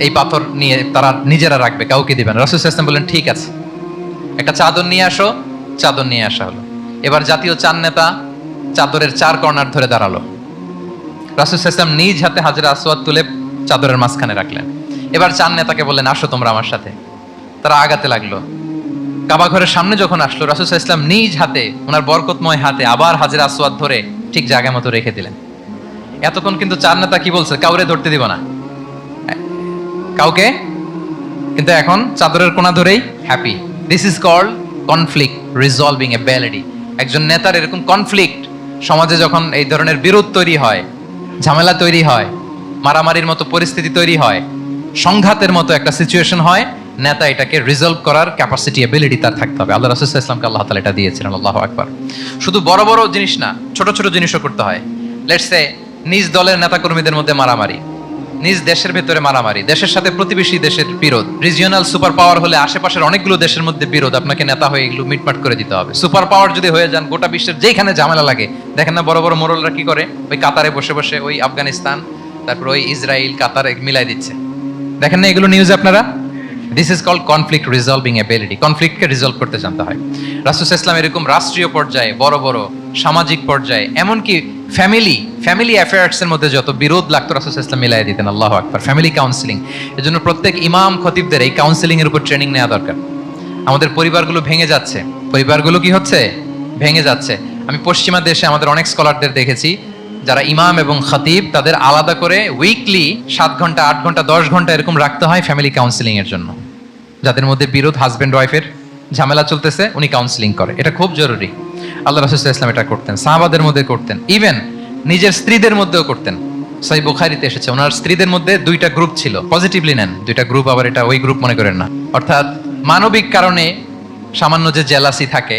এই পাথর নিয়ে তারা নিজেরা রাখবে, কাউকে দিবেন। রাসূল সাল্লাল্লাহু আলাইহি ওয়াসাল্লাম বললেন ঠিক আছে, একটা চাদর নিয়ে আসো। চাদর নিয়ে আসা হলো। এবার জাতীয় চাঁদ নেতা চাদরের চার কর্নার ধরে দাঁড়ালো। রাসূল সাল্লাল্লাহু আলাইহি ওয়াসাল্লাম নিজ হাতে হাজরে আসওয়াদ তুলে চাদরের মাঝখানে রাখলেন। এবার চাঁদ নেতাকে বললেন আসো তোমরা আমার সাথে। তারা আগাতে লাগলো। কাবা ঘরের সামনে যখন আসলো, রাসূল সাল্লাল্লাহু আলাইহি ওয়াসাল্লাম নিজ হাতে ওনার বরকতময় হাতে আবার হাজরে আসওয়াদ ধরে ঠিক জায়গা মতো রেখে দিলেন। এতক্ষণ কিন্তু চাঁদ নেতা কি বলছে? কাউরে ধরতে দিব না, কাউকে। কিন্তু এখন চাদরের কোনা ধরেই happy. This is called conflict resolving ability. একজন নেতার এরকম কনফ্লিক্ট, সমাজে যখন এই ধরনের বিরোধ তৈরি হয়, ঝামেলা তৈরি হয়, মারামারির মতো পরিস্থিতি তৈরি হয়, সংঘাতের মতো একটা সিচুয়েশন হয়, নেতা এটাকে রিজলভ করার ক্যাপাসিটি এবিলিটি তার থাকতে হবে। আল্লাহ রাসূল সাল্লাল্লাহু আলাইহি ওয়াসাল্লামকে আল্লাহ তাআলা এটা দিয়েছিলেন। আল্লাহু আকবার। শুধু বড় বড় জিনিস না, ছোট ছোট জিনিসও করতে হয়। লেটস সে নিজ দলের নেতা কর্মীদের মধ্যে মারামারি, নিজ দেশের ভেতরে মারামারি, দেশের সাথে প্রতিবেশী দেশের বিরোধ, রিজিওনাল সুপার পাওয়ার হলে আশেপাশের অনেকগুলো দেশের মধ্যে বিরোধ, আপনাকে নেতা হয়ে এগুলো মিটমাট করে দিতে হবে। সুপার পাওয়ার যদি হয়ে যান, গোটা বিশ্বের যেখানে ঝামেলা লাগে, দেখেন না বড় বড় মোড়লরা কি করে, ওই কাতারে বসে বসে ওই আফগানিস্তান, তারপর ওই ইসরায়েল, কাতার মিলাই দিচ্ছে। দেখেন না এগুলো নিউজ আপনারা? This is called conflict resolving ability. কনফ্লিক্টকে রিজলভ করতে জানতে হয়। রাসূল সাল্লাল্লাহু আলাইহি ওয়াসাল্লাম এরকম রাষ্ট্রীয় পর্যায়ে, বড় বড় সামাজিক পর্যায়ে, এমনকি ফ্যামিলি অ্যাফেয়ার্স এর মধ্যে যত বিরোধ লাগতো রাসূল সাল্লাল্লাহু আলাইহি ওয়াসাল্লাম মিলাই দিতেন। আল্লাহু আকবার। ফ্যামিলি কাউন্সেলিং, এজন্য প্রত্যেক ইমাম খতিবদের এই কাউন্সেলিং এর উপর ট্রেনিং নেওয়া দরকার। আমাদের পরিবারগুলো ভেঙে যাচ্ছে, পরিবারগুলো কি হচ্ছে? ভেঙে যাচ্ছে। আমি পশ্চিমা দেশে আমাদের অনেক স্কলারদের দেখেছি যারা ইমাম এবং খতিব, তাদের আলাদা করে উইকলি 7 ঘন্টা 8 ঘন্টা 10 ঘন্টা এরকম রাখতে হয় ফ্যামিলি কাউন্সেলিং এর জন্য। যাদের মধ্যে বিরোধ, হাজবেন্ড ওয়াইফের ঝামেলা চলতেছে, উনি কাউন্সেলিং করে। এটা খুব জরুরি। আল্লাহ রাসূল সাল্লাল্লাহু আলাইহি ওয়াসাল্লাম এটা করতেন, সাহাবাদের মধ্যে করতেন, ইভেন নিজের স্ত্রীদের মধ্যেও করতেন। সহিহ বুখারীতে এসেছে ওনার স্ত্রীদের মধ্যে 2টা গ্রুপ ছিল। পজিটিভলি নেন, 2টা গ্রুপ, আবার এটা ওই গ্রুপ মনে করেন না। অর্থাৎ মানবিক কারণে সামান্য যে জেলাসি থাকে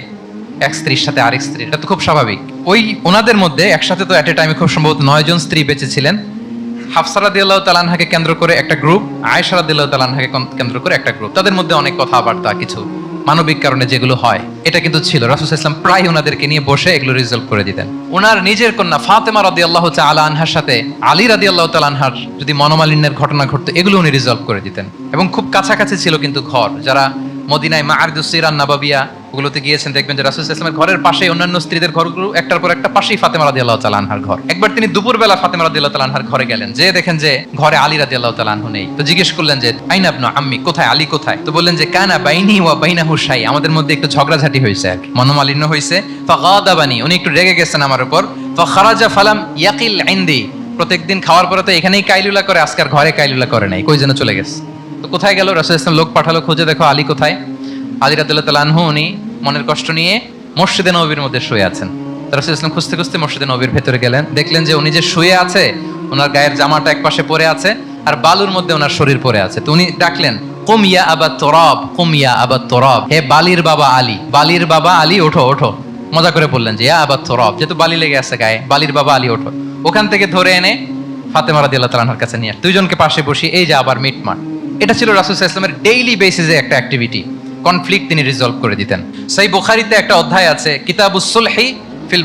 এক স্ত্রীর সাথে আরেক স্ত্রী, এটা তো খুব স্বাভাবিক। ওই ওনাদের মধ্যে একসাথে তো এট এ টাইমে খুব সম্ভবত 9 জন স্ত্রী বেঁচে ছিলেন। হাফসা রাদিয়াল্লাহু তাআলা আনহাকে কেন্দ্র করে একটা গ্রুপ, আয়েশা রাদিয়াল্লাহু তাআলা আনহাকে কেন্দ্র করে একটা গ্রুপ। তাদের মধ্যে অনেক কথাবার্তা, কিছু মানবিক কারণে যেগুলো হয়, এটা কিন্তু ছিল। রাসূল সাল্লাল্লাহু আলাইহি ওয়াসাল্লাম প্রায় ওনাদেরকে নিয়ে বসে এগুলো রিজলভ করে দিতেন। ওনার নিজের কন্যা ফাতেমা রাদিয়াল্লাহু তাআলা আনহার সাথে আলী রাদিয়াল্লাহু তাআলা আনহার যদি মনোমালিন্যের ঘটনা ঘটতো, এগুলো উনি রিজলভ করে দিতেন। এবং খুব কাছাকাছি ছিল কিন্তু ঘর। যারা মদিনায় মাআরিদুস সিরান নাবাবিয়া ওগুলোতে গিয়েছেন, দেখবেন যে রাসূল সাল্লাল্লাহু আলাইহি ওয়াসাল্লামের ঘরের পাশে অন্যান্য স্ত্রীদের ঘরগুলো একটার পর একটা পাশেই ফাতেমা রাদিয়াল্লাহু তাআলা আনহার ঘর। একবার তিনি দুপুরবেলা ফাতেমা রাদিয়াল্লাহু তাআলা আনহার ঘরে গেলেন, যে দেখেন যে ঘরে আলী রাদিয়াল্লাহু তাআলা আনহু নেই। তো জিজ্ঞেস করলেন যে আইনা ইবনু আম্মি, কোথায় আলী, কোথায়? তো বললেন যে কানা বাইনি ওয়া বাইনাহু শাই, আমাদের মধ্যে একটু ঝগড়াঝাটি হয়েছে, আর কি মনোমালিন্য হয়েছে। ফাগাদাবানি, উনি একটু রেগে গেছেন আমার উপর। ফাখারাজা ফালাম ইয়াকিল ইনদি, প্রত্যেকদিন খাওয়ার পরে তো এখানেই কাইলুলা করে, আজকার ঘরে কাইলুলা করে নাই, কই যেন চলে গেছে। তো কোথায় গেল? রাসূল সাল্লাল্লাহু আলাইহি ওয়াসাল্লাম লোক পাঠালো, খুঁজে দেখো আলী কোথায়। আলী রাদিয়াল্লাহু তাআলা আনহু উনি মনের কষ্ট নিয়ে মসজিদে নববীর মধ্যে শুয়ে আছেন। রাসূল সাল্লাল্লাহু আলাইহি ওয়াসাল্লাম খুঁজতে খুঁজতে মসজিদে নববীর ভেতরে গেলেন, দেখলেন যে উনি যে শুয়ে আছে, ওনার গায়ের জামাটা একপাশে পড়ে আছে আর বালুর মধ্যে ওনার শরীর পড়ে আছে। তো উনি ডাকলেন কুম ইয়া আবা তুরাব, কুম ইয়া আবা তুরাব, হে বালির বাবা আলী, বালির বাবা আলী ওঠো ওঠো। মজা করে বললেন যে ইয়া আবা তুরাব, যেহেতু বালি লেগে আছে গায়ে, বালির বাবা আলী ওঠো। ওখান থেকে ধরে এনে ফাতেমা রাদিয়াল্লাহু তাআলার কাছে নিয়ে দুইজনকে পাশে বসিয়ে এই যে আবার মিটমাট। এটা ছিল রাসূল সাল্লাল্লাহু আলাইহি ওয়াসাল্লামের ডেইলি বেসিসে একটা অ্যাক্টিভিটি। কনফ্লিক্ট তিনি রিজলভ করে দিতেন। সহিহ বুখারীতে একটা অধ্যায় আছে, কিতাবুস সুলহি ফিল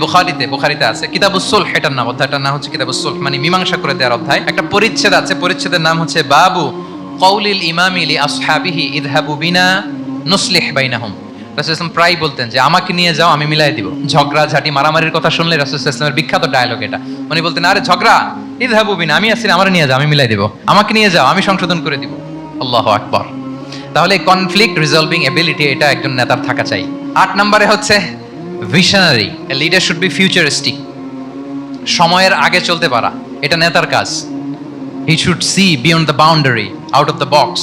বুখারীতে আছে কিতাবুস সুলহ, এটার নাম, অধ্যায়টার নাম হচ্ছে কিতাবুস সুলহ, মানে মীমাংসা করে দেওয়ার অধ্যায়। একটা পরিচ্ছেদ আছে, পরিচ্ছেদের নাম হচ্ছে বাবু কওলিল ইমামি লি আসহাবিহি ইযহাবু বিনা নুসলিহ বাইনাহুম। রাসূল সাল্লাল্লাহু আলাইহি ওয়াসাল্লাম প্রায় বলতেন যে আমাকে নিয়ে যাও, আমি মিলাই দিব। ঝগড়া ঝাঁটি মারামারির কথা শুনলে রাসূল সাল্লাল্লাহু আলাইহি ওয়াসাল্লামের বিখ্যাত ডায়লগ এটা। উনি বলতেন আরে ঝগড়া, ইযহাবু বিনা, আমি আছি, আমারে নিয়ে যাও, আমি মিলাই দিব। আমাকে নিয়ে যাও, আমি সংশোধন করে দিব। আল্লাহু আকবার। তাহলে কনফ্লিক্ট রিজলভিং এবিলিটি এটা একজন নেতার থাকা চাই। 8 নম্বরে হচ্ছে visionary. A leader should be futuristic, সময়ের আগে চলতে পারা, এটা নেতার কাজ। He should see beyond the boundary, out of the box.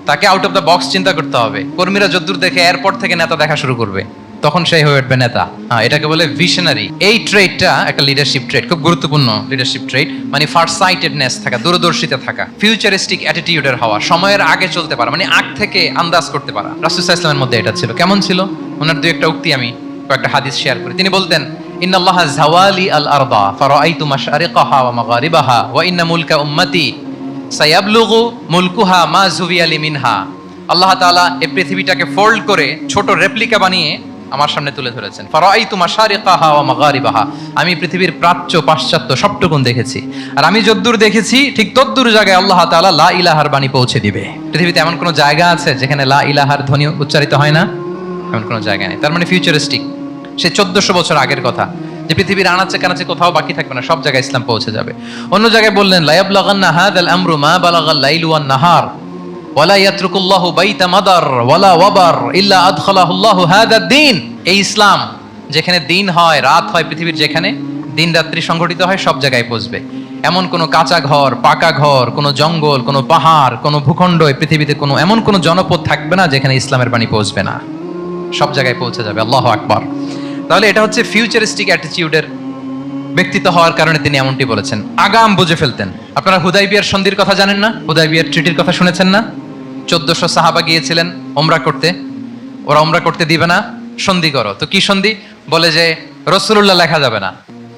তাকে আউট অফ দ্য বক্স চিন্তা করতে হবে। কর্মীরা যদ্দূর দেখে এয়ারপোর্ট থেকে নেতা দেখা শুরু করবে, তখন সেই হয়ে উঠবে নেতা। এটাকে বলে ভিশনারি। এই ট্রেডটা একটা লিডারশিপ ট্রেড, খুব গুরুত্বপূর্ণ লিডারশিপ ট্রেড, মানে ফার সাইটেডনেস থাকা, দূরদর্শিতা থাকা, ফিউচারিস্টিক অ্যাটিটিউডের হওয়া, সময়ের আগে চলতে পারা, মানে আগ থেকে আন্দাজ করতে পারা। রাসূল সাল্লাল্লাহু আলাইহি ওয়াসাল্লামের মধ্যে এটা ছিল। কেমন ছিল? ওনার দুই একটা উক্তি আমি কয়েকটা হাদিস শেয়ার করি। তিনি বলতেন ইন্নাল্লাহা জাওয়ালি আল আরদা ফারাআইতু মাশারিকাহা ওয়া মাগারিবাহা ওয়া ইন্না মুলকা উম্মতি সায়াবলুগু মুলকুহা মা জুবিয়া লিমিনহা। আল্লাহ তাআলা এই পৃথিবীটাকে ফোল্ড করে ছোট রেপ্লিকা বানিয়ে আমার সামনে তুলে ধরেছেন। ফারাআইতু মাশারিকাহা ওয়া মাগারিবাহা, আমি পৃথিবীর প্রাচ্য পাশ্চাত্য সবটুকুন দেখেছি। আর আমি যদ্দূর দেখেছি ঠিক তদ্দূর জায়গায় আল্লাহ তাআলা লা ইলাহার বাণী পৌঁছে দিবে। পৃথিবীতে এমন কোনো জায়গা আছে যেখানে লা ইলাহার ধ্বনি উচ্চারিত হয় না? এমন কোনো জায়গা নেই। তার মানে ফিউচারিস্টিক, সে 1400 বছর আগের কথা, যে পৃথিবীর আনাচে কানাচে কোথাও বাকি থাকবে না, সব জায়গায় ইসলাম পৌঁছে যাবে। অন্য জায়গায় বললেন লা ইয়াবলাগান্না হাযাল আমরু মা বালাগাল লাইলু ওয়ান নাহার ওয়ালা ইয়াতরুকুল্লাহু বাইতা মাদার ওয়ালা ওয়াবার ইল্লা আদখালাহুল্লাহু হাযাদ দ্বীন। এই ইসলাম যেখানে দিন হয় রাত হয়, পৃথিবীর যেখানে দিন রাত্রি সংগঠিত হয়, সব জায়গায় পৌঁছবে। এমন কোনো কাঁচা ঘর, পাকা ঘর, কোনো জঙ্গল, কোনো পাহাড়, কোনো ভূখণ্ড, এই পৃথিবীতে কোনো এমন কোনো জনপদ থাকবে না যেখানে ইসলামের বাণী পৌঁছবে না। সব জায়গায় পৌঁছে যাবে। আল্লাহু আকবার। তাহলে এটা হচ্ছে ফিউচারিস্টিক অ্যাটিটিউডের ব্যক্তিত্ব হওয়ার কারণে তিনি এমনটি বলেছেন। আগাম বুঝে ফেলতেন। আপনারা হুদাইবিয়ার সন্ধির কথা জানেন না? হুদাইবিয়ার ট্রিটির কথা শুনেছেন না? 1400 সাহাবা গিয়েছিলেন ওমরা করতে, ওরা ওমরা করতে দিবে না, সন্ধি করো। তো কি সন্ধি? বলে যে রাসূলুল্লাহ লেখা যাবে না,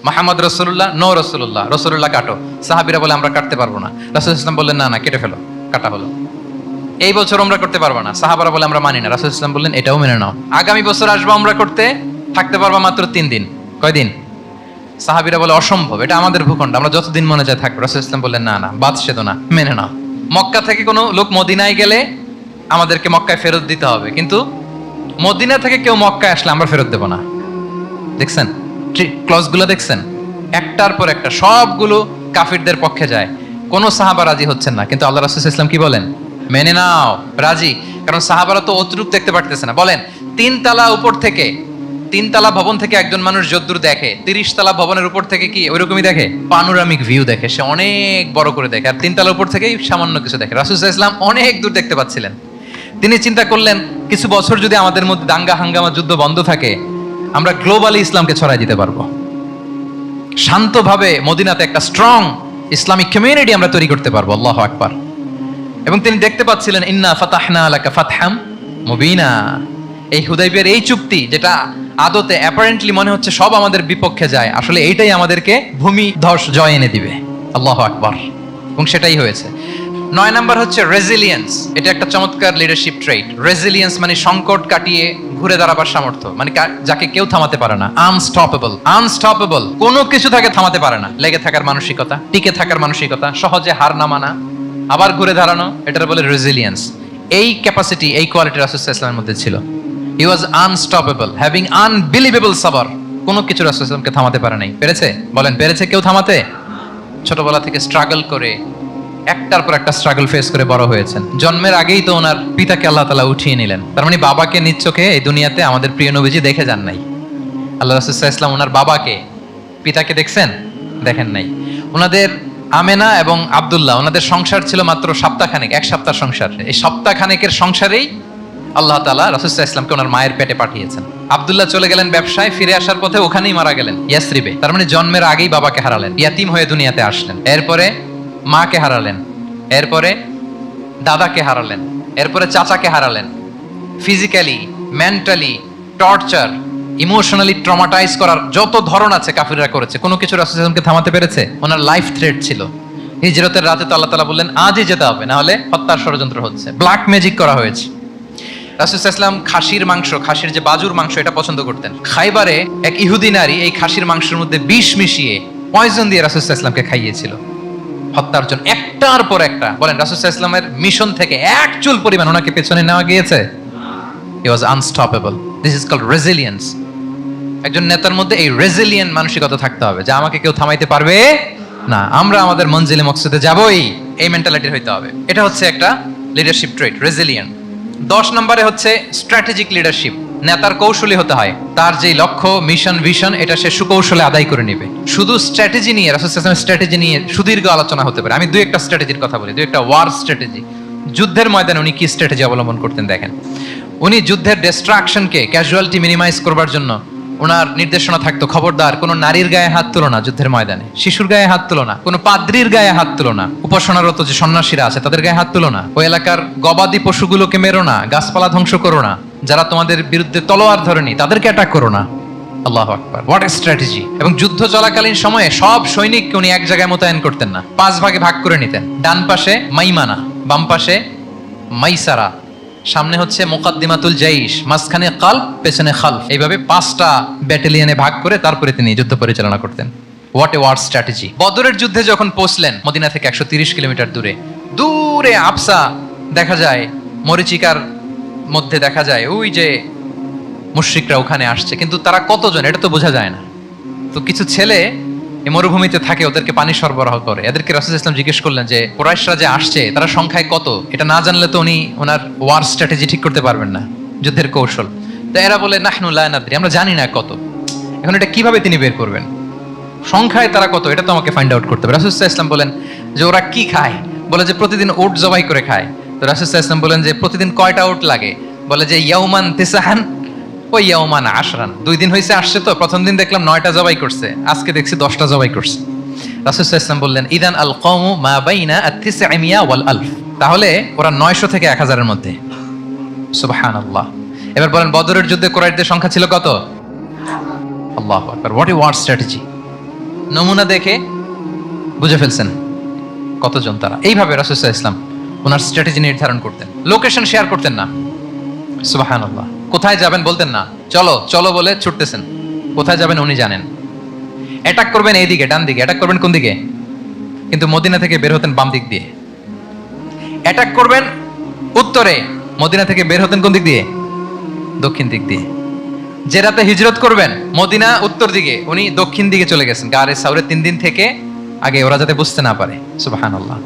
মুহাম্মদ রাসূলুল্লাহ, নো রাসূলুল্লাহ, রাসূলুল্লাহ কাটো। সাহাবীরা বলে আমরা কাটতে পারবো না। রাসূল ইসলাম বললেন না না কেটে ফেলো, কাটা হলো। এই বছর ওমরা করতে পারবো না, সাহাবারা বলে আমরা মানি না। রাসূল ইসলাম বললেন এটাও মেনে নাও। আগামী বছর আসবে ওমরা করতে, থাকতে পারবা মাত্র 3 দিন। কয়দিন? সাহাবীরা বলে অসম্ভব, এটা আমাদের ভূখণ্ড, আমরা যতদিন মনে চায় থাকবো। রাসূল ইসলাম বললেন না না, বাদ সেতো না, মেনে নাও। মক্কা থেকে কোনো লোক মদিনায় গেলে আমাদেরকে মক্কায় ফেরত দিতে হবে, কিন্তু মদিনা থেকে কেউ মক্কায় আসলে আমরা ফেরত দেব না। দেখছেন ক্লজগুলো? দেখছেন একটার পর একটা সবগুলো কাফিরদের পক্ষে যায়। কোন সাহাবা রাজি হচ্ছেন না, কিন্তু আল্লাহ রাসূল সাল্লাল্লাহু আলাইহি ওয়াসাল্লাম কি বলেন? মেনে নাও, রাজি। কারণ সাহাবারা তো অতটুক দেখতে পারতেছে না। বলেন 3 তালা উপর থেকে, 3 তালা ভবন থেকে একজন মানুষ যদ্দূর দেখে, 30 তালা ভবনের উপর থেকে কি ওইরকমই দেখে? পানোরামিক ভিউ দেখে, সে অনেক বড় করে দেখে। আর 3 তালার উপর থেকেই সামান্য কিছু দেখে। রাসূল সাল্লাল্লাহু আলাইহি ওয়াসাল্লাম অনেক দূর দেখতে পাচ্ছিলেন। তিনি চিন্তা করলেন কিছু বছর যদি আমাদের মধ্যে দাঙ্গা হাঙ্গামা যুদ্ধ বন্ধ থাকে, আমরা গ্লোবালি ইসলামকে ছড়াই দিতে পারবো। শান্তভাবে মদিনাতে একটা স্ট্রং ইসলামিক কমিউনিটি আমরা তৈরি করতে পারবো। আল্লাহু আকবার। এবং তিনি দেখতে পাচ্ছিলেন ইন্না ফাতাহনা লাকা ফাতহাম মুবিনা, এই হুদাইবিয়ার এই চুক্তি যেটা আদতে অ্যাপারেন্টলি মনে হচ্ছে সব আমাদের বিপক্ষে যায়, আসলে এইটাই আমাদেরকে ভূমি ধস জয় এনে দিবে। আল্লাহু আকবার। এবং সেটাই হয়েছে। 9 নাম্বার হচ্ছে রেজিলিয়েন্স। এটা একটা চমৎকার লিডারশিপ ট্রেট। রেজিলিয়েন্স মানে সংকট কাটিয়ে ঘুরে দাঁড়াবার সামর্থ্য, মানে যাকে কেউ থামাতে পারে না। আনস্টপেবল, আনস্টপেবল, কোনো কিছু তাকে থামাতে পারে না। লেগে থাকার মানসিকতা, টিকে থাকার মানসিকতা, সহজে হার না মানা, আবার ঘুরে দাঁড়ানো, এটার বলে রেজিলিয়েন্স। এই ক্যাপাসিটি, এই কোয়ালিটি রাসূল সাল্লাল্লাহু আলাইহি ওয়াসাল্লামের মধ্যে ছিল। হি ওয়াজ আনস্টপেবল, হ্যাভিং আনবিলিভেবল সাবর। কোনো কিছু রাসূল সাল্লাল্লাহু আলাইহি ওয়াসাল্লামকে থামাতে পারে নাই। পেরেছে? বলেন পেরেছে কেউ থামাতে? ছোটবেলা থেকে স্ট্রাগল করে, একটার পর একটা স্ট্রাগল ফেস করে বড় হয়েছেন। জন্মের আগেই তো ওনার পিতাকে আল্লাহ তাআলা উঠিয়ে নিলেন। তার মানে বাবাকে নিজ চোখে এই দুনিয়াতে আমাদের প্রিয় নবীজি দেখে যান নাই। আল্লাহ রাসূল সাল্লাল্লাহু আলাইহি ওয়াসাল্লাম ওনার বাবাকে, পিতাকে দেখছেন? দেখেন নাই। ওনাদের আমেনা এবং আব্দুল্লাহ, ওনাদের সংসার ছিল মাত্র সপ্তাহখানেক, 1 সপ্তাহ সংসার। এই সপ্তাহখানেকের সংসারেই আল্লাহ তাআলা রাসূল সাল্লাল্লাহু আলাইহি ওয়াসাল্লামকে ওনার মায়ের পেটে পাঠিয়েছেন। আব্দুল্লাহ চলে গেলেন ব্যবসায়, ফিরে আসার পথে ওখানেই মারা গেলেন, ইয়াসরিবে। তার মানে জন্মের আগেই বাবাকে হারালেন, ইয়াতিম হয়ে দুনিয়াতে আসলেন। এরপরে মাকে হারালেন, এরপরে দাদাকে হারালেন, এরপরে চাচাকে হারালেন। Physically, mentally torture, emotionally traumatise করার যত ধরন আছে কাফিররা করেছে, কোনো কিছু রাসূল সাল্লাল্লাহু আলাইহি ওয়াসাল্লামকে থামাতে পেরেছে? ওনার লাইফ থ্রেট ছিল। হিজরতের রাতে তো আল্লাহ তাআলা বললেন আজই যেতে হবে, না হলে হত্যার ষড়যন্ত্র হচ্ছে, ব্ল্যাক ম্যাজিক করা হয়েছে। রাসূল সাল্লাল্লাহু আলাইহি ওয়াসাল্লাম খাসির মাংস, খাসির যে বাজুর মাংস, এটা পছন্দ করতেন। খাইবারে এক ইহুদি নারী এই খাসির মাংসের মধ্যে বিষ মিশিয়ে, পয়জন দিয়ে রাসূল সাল্লাল্লাহু আলাইহি ওয়াসাল্লামকে খাইয়েছিল হত্যার জন্য, একটার পর একটা। বলেন রাসূল সাল্লাল্লাহু আলাইহি ওয়াসাল্লামের মিশন থেকে এক চুল পরিমাণ ওনাকে পেছনে নেওয়া গিয়েছে? He was unstoppable. This is called resilience. একজন নেতার মধ্যে এই রেজিলিয়েন্ট মানসিকতা থাকতে হবে যে আমাকে কেউ থামাইতে পারবে না, আমরা আমাদের মঞ্জিলে মকসদে যাবই, এই মেন্টালিটির হইতে হবে। এটা হচ্ছে একটা লিডারশিপ ট্রেট, রেজিলিয়েন্ট। 10 নম্বরে হচ্ছে স্ট্র্যাটেজিক লিডারশিপ। নেতার কৌশলী হতে হয়। তার যে লক্ষ্য, মিশন, ভিশন, এটা সে সুকৌশলে আদায় করে নেবে। শুধু স্ট্র্যাটেজি নিয়ে, রাসূল সাল্লাল্লাহু আলাইহি ওয়াসাল্লামের স্ট্র্যাটেজি নিয়ে সুদীর্ঘ আলোচনা হতে পারে। আমি 2-1টা স্ট্র্যাটেজির কথা বলি, 2-1টা ওয়ার স্ট্র্যাটেজি। যুদ্ধের ময়দানে উনি কি স্ট্র্যাটেজি অবলম্বন করতেন দেখেন। উনি যুদ্ধের ডিস্ট্রাকশনকে, ক্যাজুয়ালিটি মিনিমাইজ করবার জন্য ওনার নির্দেশনা থাকতো, খবরদার কোনো নারীর গায়ে হাত তুলো না যুদ্ধের ময়দানে, শিশুর গায়ে হাত তুলো না, কোনো পাদ্রীর গায়ে হাত তুলো না, উপাসনারত যে সন্ন্যাসীরা আছে তাদের গায়ে হাত তুলো না, ওই এলাকার গবাদি পশুগুলোকে মেরো না, গাছপালা ধ্বংস করো না, যারা তোমাদের বিরুদ্ধে তলোয়ার ধরেনি তাদেরকে অ্যাটাক করো না। আল্লাহু আকবার, হোয়াট এ স্ট্র্যাটেজি। এবং যুদ্ধ চলাকালীন সময়ে সব সৈনিককে উনি এক জায়গায় মোতায়েন করতেন না, 5 ভাগে ভাগ করে নিতেন। ডান পাশে মাইমানা, বাম পাশে মাইসারা, সামনে হচ্ছে মুকাদ্দিমাতুল জাইশ, মাঝখানে কালব, পেছনে খালফ। এইভাবে 5টা ব্যাটালিয়নে ভাগ করে তারপরে তিনি যুদ্ধ পরিচালনা করতেন। What a war strategy. বদরের যুদ্ধে যখন পৌঁছলেন মদিনা থেকে 130 কিলোমিটার দূরে, দূরে আবসা দেখা যায়, মরিচিকার মধ্যে দেখা যায় ওই যে মুশরিকরা ওখানে আসছে, কিন্তু তারা কতজন এটা তো বোঝা যায় না। তো কিছু ছেলে এই মরুভূমিতে থাকে, ওদেরকে পানি সরবরাহ করে। এদেরকে রাসূল ইসলাম জিজ্ঞেস করলেন যে কুরাইশরা যে আসছে তারা সংখ্যায় কত, এটা না জানলে তো উনি ওনার ওয়ার স্ট্র্যাটেজি ঠিক করতে পারবেন না, যুদ্ধের কৌশল। তো এরা বলে নাহনু লা নাদরি, আমরা জানি না কত। এখন এটা কিভাবে তিনি বের করবেন, সংখ্যায় তারা কত, এটা তো আমাকে ফাইন্ড আউট করতে হবে। রাসূল ইসলাম বলেন যে ওরা কি খায়, বলে যে প্রতিদিন উট জবাই করে খায়। তো রাসূল ইসলাম বলেন যে প্রতিদিন কয়টা উট লাগে, বলে যে ইয়াউমান তিসআন ওই ইয়াউমান আশরান, 2 দিন হয়েছে আসছে, তো প্রথম দিন দেখলাম 9টা জবাই করছে, আজকে দেখছি 10টা জবাই করছে। রাসূল সাল্লাল্লাহু আলাইহি বললেন ইদান আল কওমু মা বাইনা আত-তিসআমিয়া ওয়াল আলফ, তাহলে ওরা 900 থেকে 1000 এর মধ্যে। সুবহানাল্লাহ। এবার বলেন বদরের যুদ্ধে কুরাইশদের সংখ্যা ছিল কত? আল্লাহু আকবার, হোয়াট এ ওয়ার স্ট্র্যাটেজি। নমুনা দেখে বুঝে ফেলছেন কতজন তারা। এইভাবে রাসূল সাল্লাল্লাহু আলাইহি ওয়াসাল্লাম ওনার স্ট্র্যাটেজি নির্ধারণ করতেন। লোকেশন শেয়ার করতেন না, সুবহানাল্লাহ। কোথায় যাবেন বলতেন না, চলো চলো বলে ছুটতেছেন। কোথায় যাবেন উনি জানেন। অ্যাটাক করবেন এইদিকে, ডান দিকে। অ্যাটাক করবেন কোন দিকে? কিন্তু মদিনা থেকে বের হতেন বাম দিক দিয়ে। অ্যাটাক করবেন উত্তরে, মদিনা থেকে বের হতেন কোন দিক দিয়ে? দক্ষিণ দিক দিয়ে। যে রাতে হিজরত করবেন মদিনা উত্তর দিকে, উনি দক্ষিণ দিকে চলে গেছেন গারে সাউরে 3 দিন থেকে আগে, ওরা যাতে বুঝতে না পারে। সুবহানাল্লাহ।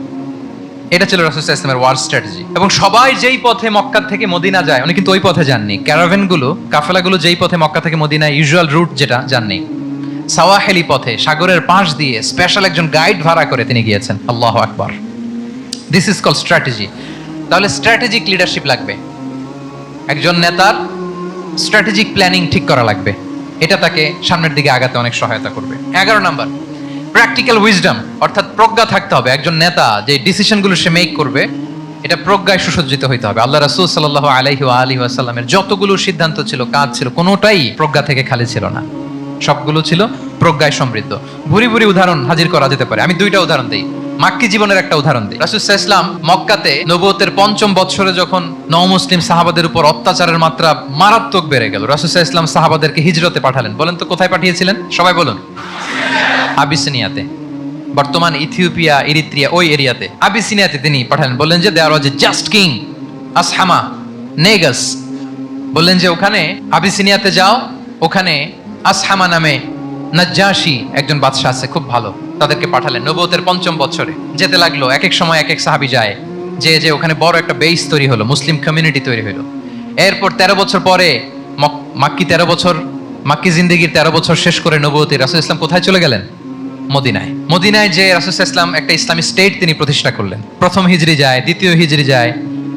এটা ছিল রাসূল সাল্লাল্লাহু আলাইহি ওয়াসাল্লামের ওয়ার স্ট্র্যাটেজি। এবং সবাই যেই পথে মক্কা থেকে মদিনা যায়, উনি কিন্তু ওই পথে যাননি। ক্যারাভেনগুলো, কাফেলাগুলো যেই পথে মক্কা থেকে মদিনা ইউজুয়াল রুট যেটা, যাননি। সাওয়াহেলি পথে, সাগরের পাশ দিয়ে স্পেশাল একজন গাইড ভাড়া করে তিনি গিয়েছেন। আল্লাহু আকবার। This is called strategy. তাহলে স্ট্র্যাটেজিক লিডারশিপ লাগবে, একজন নেতার স্ট্র্যাটেজিক প্ল্যানিং ঠিক করা লাগবে। এটা তাকে সামনের দিকে আগাতে অনেক সহায়তা করবে। 11 নাম্বার, প্র্যাকটিক্যাল উইজডম, অর্থাৎ প্রজ্ঞা থাকতে হবে। একজন নেতা যে ডিসিশনগুলো সে মেক করবে, এটা প্রজ্ঞায় সুসজ্জিত হইতে হবে। আল্লাহ রাসূল সাল্লাল্লাহু আলাইহি ওয়া আলিহি ওয়াসাল্লামের যতগুলো সিদ্ধান্ত ছিল, কাজ ছিল, কোনোটাই প্রজ্ঞা থেকে খালি ছিল না, সবগুলো ছিল প্রজ্ঞায় সমৃদ্ধ। ভুরি ভুরি উদাহরণ হাজির করা যেতে পারে। আমি 2টা উদাহরণ দিই, মাক্কি জীবনের একটা উদাহরণ দিই। রাসূল সাল্লাল্লাহু আলাইহি ওয়াসাল্লাম মক্কাতে নবুয়তের 5ম বৎসরে যখন নও-মুসলিম সাহাবাদের উপর অত্যাচারের মাত্রা মারাত্মক বেড়ে গেল, রাসূল সাল্লাল্লাহু আলাইহি ওয়াসাল্লাম সাহাবাদেরকে হিজরতে পাঠালেন। বলেন তো কোথায় পাঠিয়েছিলেন? সবাই বলুন। আবিসিনিয়াতে, বর্তমান ইথিওপিয়া, ইরিত্রিয়া, ওই এরিয়াতে, আবিসিনিয়াতে তিনি পাঠালেন। বললেন যে দেয়ার ওয়াজ এ জাস্ট কিং আসহামা নেগাস, বললেন যে ওখানে আবিসিনিয়াতে যাও, ওখানে আসহামা নামে নাজ্জাশী একজন বাদশা আছে, খুব ভালো। তাদেরকে পাঠালেন নবুয়তের 5ম বছরে। যেতে লাগলো, এক এক সময় এক এক সাহাবী যায়, যে ওখানে বড় একটা বেস তৈরি হলো, মুসলিম কমিউনিটি তৈরি হলো। এরপর 13 বছর পরে মাক্কি জিন্দেগির 13 বছর শেষ করে নবুয়তে রাসূল ইসলাম কোথায় চলে গেলেন? মদিনায়। মদিনায় যে রাসূল ইসলাম একটা ইসলামী স্টেট তিনি প্রতিষ্ঠা করলেন। প্রথম হিজরি যায়, দ্বিতীয় হিজরি যায়,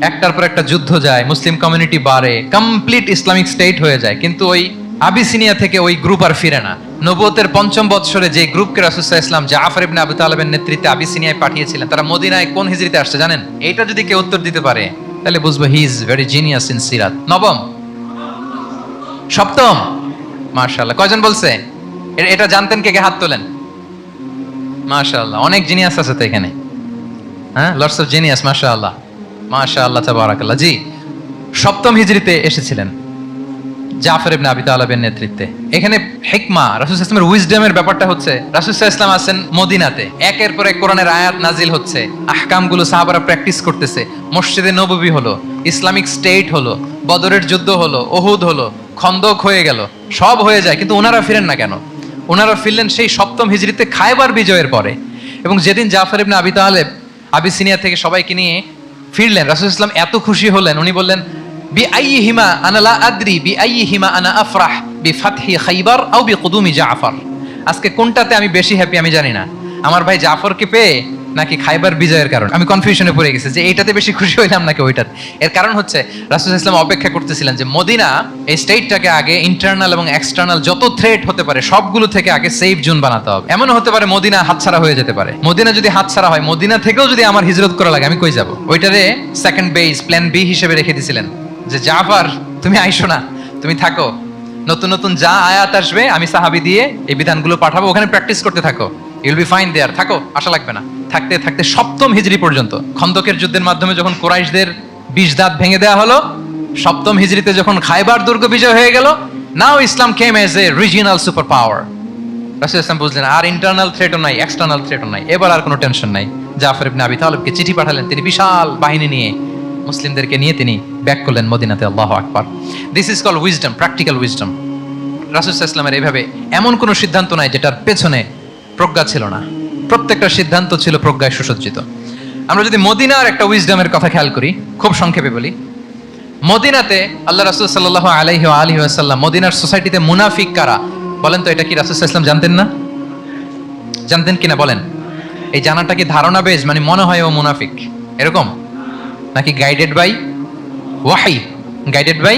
একটার পর একটা যুদ্ধ যায়, মুসলিম কমিউনিটি বাড়ে, কমপ্লিট ইসলামিক স্টেট হয়ে যায়। কিন্তু ওই আবিসিনিয়া থেকে ওই গ্রুপ আর ফিরে না। নবুয়তের 5ম বৎসরে যে গ্রুপকে রাসূল সাল্লাল্লাহু আলাইহি ওয়াসাল্লাম জাফর ইবনে আবু তালেবের নেতৃত্বে আবিসিনিয়ায় পাঠিয়েছিলেন, তারা মদিনায় কোন হিজরিতে আসছে জানেন? এইটা যদি কেউ উত্তর দিতে পারে তাহলে বুঝবো he is very genius in সিরাত। 9ম, 7ম, মাশাআল্লাহ। কয়জন বলছে? এটা জানতেন কে? হাত তোলেন। মাশাআল্লাহ, অনেক জিনিয়াস আছে তো এখানে। হ্যাঁ, লটস অফ জিনিয়াস, মাশাআল্লাহ, মাশাআল্লাহ, তাবারাকাল্লাহ। জি, 7ম হিজরিতে এসেছিলেন জাফর ইবনে আবি তালেবের নেতৃত্বে। এখানে হিকমা, রাসূল সাল্লাল্লাহু আলাইহি ওয়াসাল্লামের উইজডমের ব্যাপারটা হচ্ছে, রাসূল সাল্লাল্লাহু আলাইহি ওয়াসাল্লাম আছেন মদিনাতে, একের পর এক কোরআনের আয়াত নাজিল হচ্ছে, আহকামগুলো সাহাবারা প্র্যাকটিস করতেছে, মসজিদে নববী হলো, ইসলামিক স্টেট হলো, বদরের যুদ্ধ হলো, উহুদ হলো, খন্দক হয়ে গেল, সব হয়ে যায়। কিন্তু ওনারা ফিরেন না কেন? ওনারা ফিরলেন সেই 7ম হিজরিতে খায়বার বিজয়ের পরে। এবং যেদিন জাফর ইবনে আবি তালেব আবিসিনিয়া থেকে সবাইকে নিয়ে ফিরলেন, রাসূল সাল্লাল্লাহু আলাইহি ওয়াসাল্লাম এত খুশি হলেন, উনি বললেন বিআইয়িহিমা আনা লা আদরি বিআইয়িহিমা আনা আফরাহ বিফাতহি খায়বার আও বিকুদুমি জাফর। আজকে কোনটাতে আমি বেশি হ্যাপি আমি জানি না, আমার ভাই জাফরকে পেয়ে নাকি খায়বার বিজয়ের কারণে। আমি কনফিউশনে পড়ে গেছি যে এইটাতে বেশি খুশি হইলাম নাকি ওইটাতে। এর কারণ হচ্ছে রাসূল সাল্লাল্লাহু আলাইহি ওয়াসাল্লাম অপেক্ষা করতেছিলেন যে মদিনা এই স্টেটটাকে আগে ইন্টারনাল এবং এক্সটার্নাল যত থ্রেট হতে পারে সবগুলো থেকে আগে সেফ জোন বানাতে হবে। এমন হতে পারে মদিনা হাতছাড়া হয়ে যেতে পারে। মদিনা যদি হাতছাড়া হয়, মদিনা থেকেও যদি আমার হিজরত করা লাগে, আমি কই যাব? ওইটারে সেকেন্ড বেস, প্ল্যান বি হিসেবে রেখে দিয়েছিলেন যে জাফর তুমি আইসো না, তুমি থাকো, নতুন নতুন যা আয়াত আসবে আমি সাহাবী দিয়ে এই বিধানগুলো পাঠাবো, ওখানে প্র্যাকটিস করতে থাকো, ইউল বি ফাইন দেয়ার, থাকো, আশা লাগবে না। থাকতে থাকতে সপ্তম হিজরি পর্যন্ত, খন্দকের যুদ্ধের মাধ্যমে যখন কুরাইশদের 20 দাঁত ভেঙে দেওয়া হলো, সপ্তম হিজরিতে যখন খায়বার দুর্গ বিজয় হয়ে গেল, now Islam came as a regional super power. রাসূল ইসলাম বুঝলেন আর ইন্টারনাল থ্রেটও নাই, এক্সটার্নাল থ্রেটও নাই, এবার আর কোনো টেনশন নাই। জাফর ইবনে আবি তালিবকে চিঠি পাঠালেন, তিনি বিশাল বাহিনী নিয়ে মুসলিমদেরকে নিয়ে তিনি ব্যাক করলেন মদিনাতে। আল্লাহু আকবার। This is called wisdom, practical wisdom. রাসূল সাল্লাল্লাহু আলাইহি ওয়াসাল্লামের এইভাবে এমন কোনো সিদ্ধান্ত নাই যেটার পেছনে প্রজ্ঞা ছিল না, প্রত্যেকটা সিদ্ধান্ত ছিল প্রজ্ঞায় সুসজ্জিত। আমরা যদি মদিনার একটা উইজডমের কথা খেয়াল করি, খুব সংক্ষেপে বলি, মদিনাতে আল্লাহ রাসূল সাল্লাল্লাহু আলাইহি ওয়া আলিহি ওয়াসাল্লাম, মদিনার সোসাইটিতে মুনাফিক কারা বলেন তো? এটা কি রাসূল সাল্লাল্লাহু আলাইহি ওয়াসাল্লাম জানতেন না? জানতেন কিনা বলেন? এই জানাটা কি ধারণা বেজ, মানে মনে হয় ও মুনাফিক এরকম, নাকি গাইডেড বাই ওয়াহি, গাইডেড বাই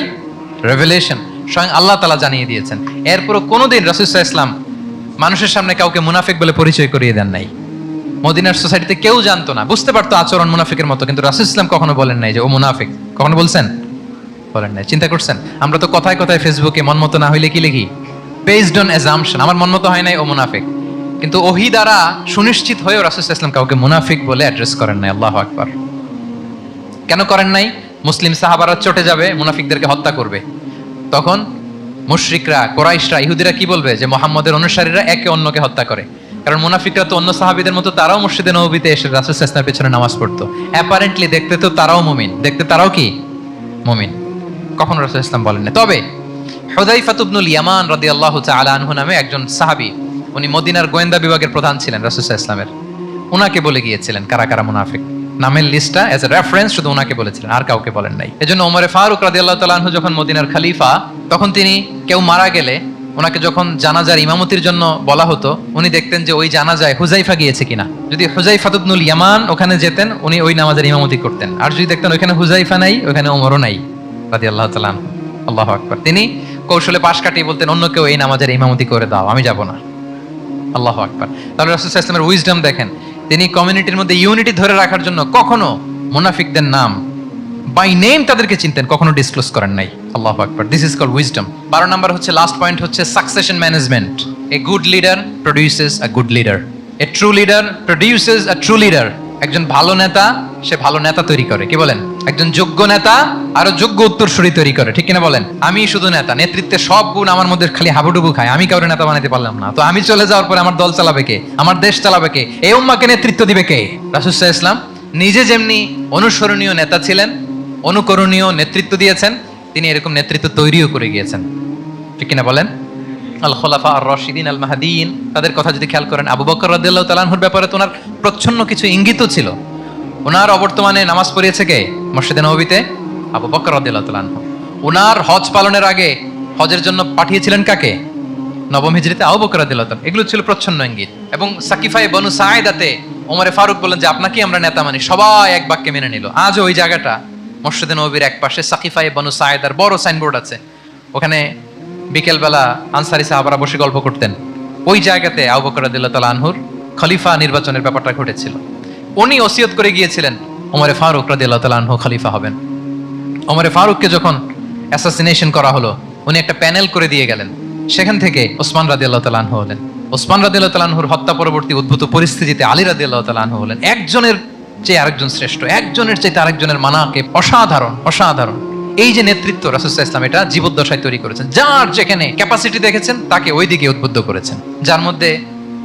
রেভেলেশন? স্বয়ং আল্লাহ তাআলা জানিয়ে দিয়েছেন। এরপরও কোনোদিন রাসূল সাল্লাল্লাহু আলাইহি ওয়াসাল্লাম মানুষের সামনে কাউকে মুনাফিক বলে পরিচয় করিয়ে দেন নাই। মদিনার সোসাইটিতে কেউ জানতো না, বুঝতে পারতো আচরণ মুনাফিকের মতো, কিন্তু রাসূল সাল্লাল্লাহু আলাইহি ওয়াসাল্লাম কখনো বলেন নাই যে ও মুনাফিক। কখনো বলছেন? বলেন নাই। চিন্তা করছেন? আমরা তো কথায় কথায় ফেসবুকে মন মতো না হইলে কি লিখি? বেসড অন অ্যাজাম্পশন, আমার মন মতো হয় নাই ও মুনাফিক। কিন্তু ওহী দ্বারা সুনিশ্চিত হয়েও রাসূল সাল্লাল্লাহু আলাইহি ওয়াসাল্লাম কাউকে মুনাফিক বলে অ্যাড্রেস করেন নাই। আল্লাহু আকবার। কেন করেন নাই? মুসলিম সাহাবারা চটে যাবে, মুনাফিকদেরকে হত্যা করবে, তখন মুশরিকরা, কুরাইশরা, ইহুদিরা কি বলবে? যে মুহাম্মদের অনুসারীরা একে অন্যকে হত্যা করে। কারণ মুনাফিকরা তো অন্য সাহাবীদের মতো তারাও মসজিদে নববীতে এসে রাসূল সাল্লাল্লাহু আলাইহি ওয়াসাল্লামের পেছনে নামাজ পড়তো। অ্যাপারেন্টলি দেখতে তো তারাও মুমিন, দেখতে তারাও কি মুমিন। কখনো রাসূল সাল্লাল্লাহু আলাইহি ওয়াসাল্লাম বলেন না। তবে হুযায়ফা ইবনুল ইয়ামান রাদিয়াল্লাহু তাআলা আনহু নামে একজন সাহাবী, উনি মদিনার গোয়েন্দা বিভাগের প্রধান ছিলেন রাসূল সাল্লাল্লাহু আলাইহি ওয়াসাল্লামের, উনাকে বলে গিয়েছিলেন কারা কারা মুনাফিক, নামের লিস্টটা এজ এ রেফারেন্স শুধু উনাকে বলেছিলেন, আর কাউকে বলেন নাই। এজন্য ওমরে ফারুক রাদিয়াল্লাহু তাআলা আনহু যখন মদিনার খলিফা, তখন তিনি কেউ মারা গেলে ওনাকে যখন জানাজার ইমামতির জন্য বলা হতো, উনি দেখতেন যে ওই জানাজায় হুযায়ফা গিয়েছে কিনা। যদি হুযায়ফা ইবনুল ইয়ামান ওখানে যেতেন, উনি ওই নামাজের ইমামতি করতেন। আর যদি দেখতেন ওখানে হুযায়ফা নাই, ওখানে ওমরও নাই রাদিয়াল্লাহু তাআলা আনহু, আল্লাহু আকবার, তিনি কৌশলে পাশ কাটিয়ে বলতেন অন্য কেউ এই নামাজের ইমামতি করে দাও, আমি যাব না। আল্লাহু আকবার। তাহলে রাসূল সাল্লাল্লাহু আলাইহি ওয়াসাল্লামের উইজডম দেখেন, তিনি কমিউনিটির মধ্যে ইউনিটি ধরে রাখার জন্য কখনো মুনাফিকদের নাম বাই নেম তাদেরকে চিনতেন, কখনো ডিসক্লোজ করেন নাই। আল্লাহু আকবার। This is called wisdom. 12 number হচ্ছে, লাস্ট পয়েন্ট হচ্ছে succession management. A good leader produces a good leader, a true leader produces a true leader. একজন ভালো নেতা সে ভালো নেতা তৈরি করে, কি বলেন? একজন যোগ্য নেতা আরো যোগ্য উত্তরসূরি তৈরি করে, ঠিক কিনা বলেন? আমি শুধু নেতা, নেতৃত্বের সব গুণ আমার মধ্যে খালি হাবুডুবু খায়, আমি কাউরে নেতা বানাতে পারলাম না, তো আমি চলে যাওয়ার পরে আমার দল চালাবে কে? আমার দেশ চালাবে কে? এই উম্মাহকে নেতৃত্ব দিবে কে? রাসূল সাল্লাল্লাহু আলাইহি ওয়াসাল্লাম নিজে যেমনি অনুসরণীয় নেতা ছিলেন, অনুকরণীয় নেতৃত্ব দিয়েছেন, তিনি এরকম নেতৃত্ব তৈরিও করে গিয়েছেন, ঠিক কিনা বলেন? আল খুলাফা আর রাশিদিন আল মাহদিয়িন, তাদের কথা যদি খেয়াল করেন, আবু বকর রাদিয়াল্লাহু তাআলা আনহুর ব্যাপারে তো ওনার প্রচ্ছন্ন কিছু ইঙ্গিতও ছিল। ওনার অবর্তমানে নামাজ পড়িয়েছে কে মসজিদে নববীতে? আবু বকর রাদিয়াল্লাহু তাআলা আনহু। ওনার হজ পালনের আগে হজের জন্য পাঠিয়েছিলেন কাকে? নবম হিজরিতে আবু বকর রাদিয়াল্লাহু তাআলা। এগুলো ছিল প্রচ্ছন্ন ইঙ্গিত। এবং সাকিফায়ে বনু সাঈদাতে ওমরে ফারুক বললেন যে আপনাকেই আমরা নেতা মানি, সবাই এক বাক্যে মেনে নিল। আজও ওই জায়গাটা মসজিদে নববীর এক পাশে সাকিফায়ে বনু সাঈদার বড় সাইনবোর্ড আছে, ওখানে বিকেলবেলা আনসারী সাহাবারা বসে গল্প করতেন। ওই জায়গাতে আবু বকর রাদিয়াল্লাহু তাআলা আনহুর খলিফা নির্বাচনের ব্যাপারটা ঘটেছিল। উনি ওসিয়ত করে গিয়েছিলেন ওমরে ফারুক রাদিয়াল্লাহু তাআলা আনহু খলিফা হবেন। ওমরে ফারুককে যখন অ্যাসাসিনেশন করা হলো, উনি একটা প্যানেল করে দিয়ে গেলেন, সেখান থেকে ওসমান রাদিয়াল্লাহু তাআলা আনহু হলেন। ওসমান রাদিয়াল্লাহু তাআলা আনহুর হত্যা পরবর্তী উদ্ভূত পরিস্থিতিতে আলী রাদিয়াল্লাহু তাআলা আনহু হলেন। একজনের চেয়ে আরেকজন শ্রেষ্ঠ, একজনের চেয়ে আরেকজনের মানাকে অসাধারণ, অসাধারণ। এই যে নেতৃত্ব রাসূল সাল্লাল্লাহু আলাইহি ওয়াসাল্লাম এটা জীবদ্দশায় তৈরি করেছেন। যার যেখানে ক্যাপাসিটি দেখেছেন তাকে ওই দিকে উদ্বুদ্ধ করেছেন। যার মধ্যে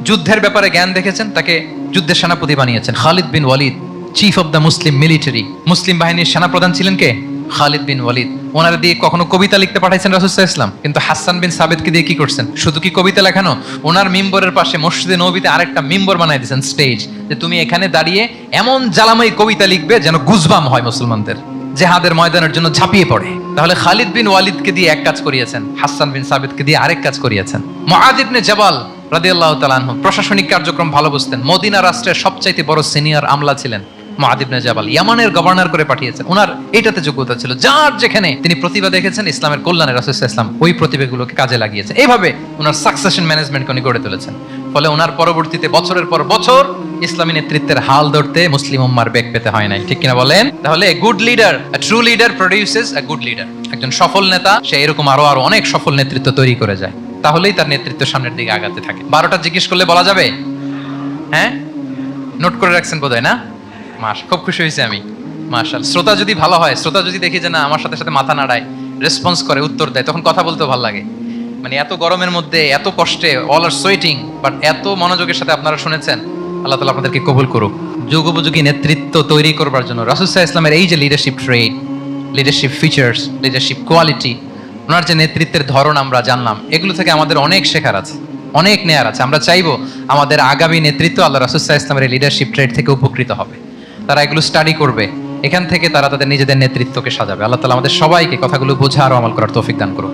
যুদ্ধের ব্যাপারে জ্ঞান দেখেছেন তাকে যুদ্ধের সেনাপতি বানিয়েছেন। Khalid bin Walid, chief of the Muslim military, মুসলিম বাহিনীর সেনাপ্রধান ছিলেন কে? খালিদ বিন ওয়ালিদ। ওনার দিয়ে কখনো কবিতা লিখতে পাঠাইছেন রাসূল সাল্লাল্লাহু আলাইহি ওয়াসাল্লাম, কিন্তু হাসান বিন সাবিতকে দিয়ে কি করছেন? শুধু কি কবিতা লেখানো, ওনার মিম্বরের পাশে মসজিদে নববীতে আরেকটা মিম্বর বানাই দিয়েছেন, স্টেজ, যে তুমি এখানে দাঁড়িয়ে এমন জ্বালাময়ী কবিতা লিখবে যেন গুজবাম হয় মুসলমানদের, জেহাদের ময়দানের জন্য ঝাঁপিয়ে পড়ে। তাহলে খালিদ বিন ওয়ালিদকে দিয়ে এক কাজ করিয়েছেন, হাসান বিন সাবিতকে দিয়ে আরেক কাজ করিয়েছেন। মুআয ইবনে জাবাল রাদিয়াল্লাহু তাআলা আনহু প্রশাসনিক কার্যক্রম ভালো বুঝতেন। মদিনা রাষ্ট্রের সবচাইতে বড় সিনিয়র আমলা ছিলেন মুআয ইবনে জাবাল, ইয়ামানের গভর্নর করে পাঠিয়েছেন। ওনার এইটাতে যোগ্যতা ছিল। যার যেখানে তিনি প্রতিভা দেখেছেন ইসলামের কল্যাণে, রাসূল সাল্লাল্লাহু আলাইহি ওয়াসাল্লাম ওই প্রতিভাগুলোকে কাজে লাগিয়েছেন। এইভাবে ওনার সাকসেশন ম্যানেজমেন্ট উনি গড়ে তুলেছেন। ফলে ওনার পরবর্তীতে বছরের পর বছর ইসলামী নেতৃত্বের হাল ধরতে মুসলিম উম্মার বেগ পেতে হয় নাই, ঠিক কিনা বলেন? তাহলে good leader, true leader produces a good leader. একজন সফল নেতা সে এরকম আরো আরো অনেক সফল নেতৃত্ব তৈরি করে যায়, তাহলেই তার নেতৃত্ব সামনের দিকে আগাতে থাকে। 12টা জিজ্ঞেস করলে বলা যাবে? হ্যাঁ, নোট করে রাখছেন বোধহয় না? খুব খুশি হয়েছে আমি। মাশাআল্লাহ। শ্রোতা যদি ভালো হয়, শ্রোতা যদি দেখি যে না আমার সাথে সাথে মাথা নাড়ায়, রেসপন্স করে, উত্তর দেয়, তখন কথা বলতেও ভালো লাগে। মানে এত গরমের মধ্যে, এত কষ্টে, অল আর সোয়েটিং, বাট এত মনোযোগের সাথে আপনারা শুনেছেন। আল্লাহ তাআলা আপনাদেরকে কবুল করুক। যুগ উপযোগী নেতৃত্ব তৈরি করবার জন্য রাসূল সাল্লাল্লাহু আলাইহি ওয়াসাল্লামের এই যে leadership trade, leadership features, leadership quality, ওনার যে নেতৃত্বের ধরন আমরা জানলাম, এগুলো থেকে আমাদের অনেক শেখার আছে, অনেক নেয়ার আছে। আমরা চাইবো আমাদের আগামী নেতৃত্ব আল্লাহ রাসূল সাল্লাল্লাহু আলাইহি ওয়াসাল্লামের এই লিডারশিপ ট্রেড থেকে উপকৃত হবে। তারা এগুলো স্টাডি করবে, এখান থেকে তারা তাদের নিজেদের নেতৃত্বকে সাজাবে। আল্লাহ তাআলা আমাদের সবাইকে কথাগুলো বোঝা আর আমল করার তৌফিক দান করুন।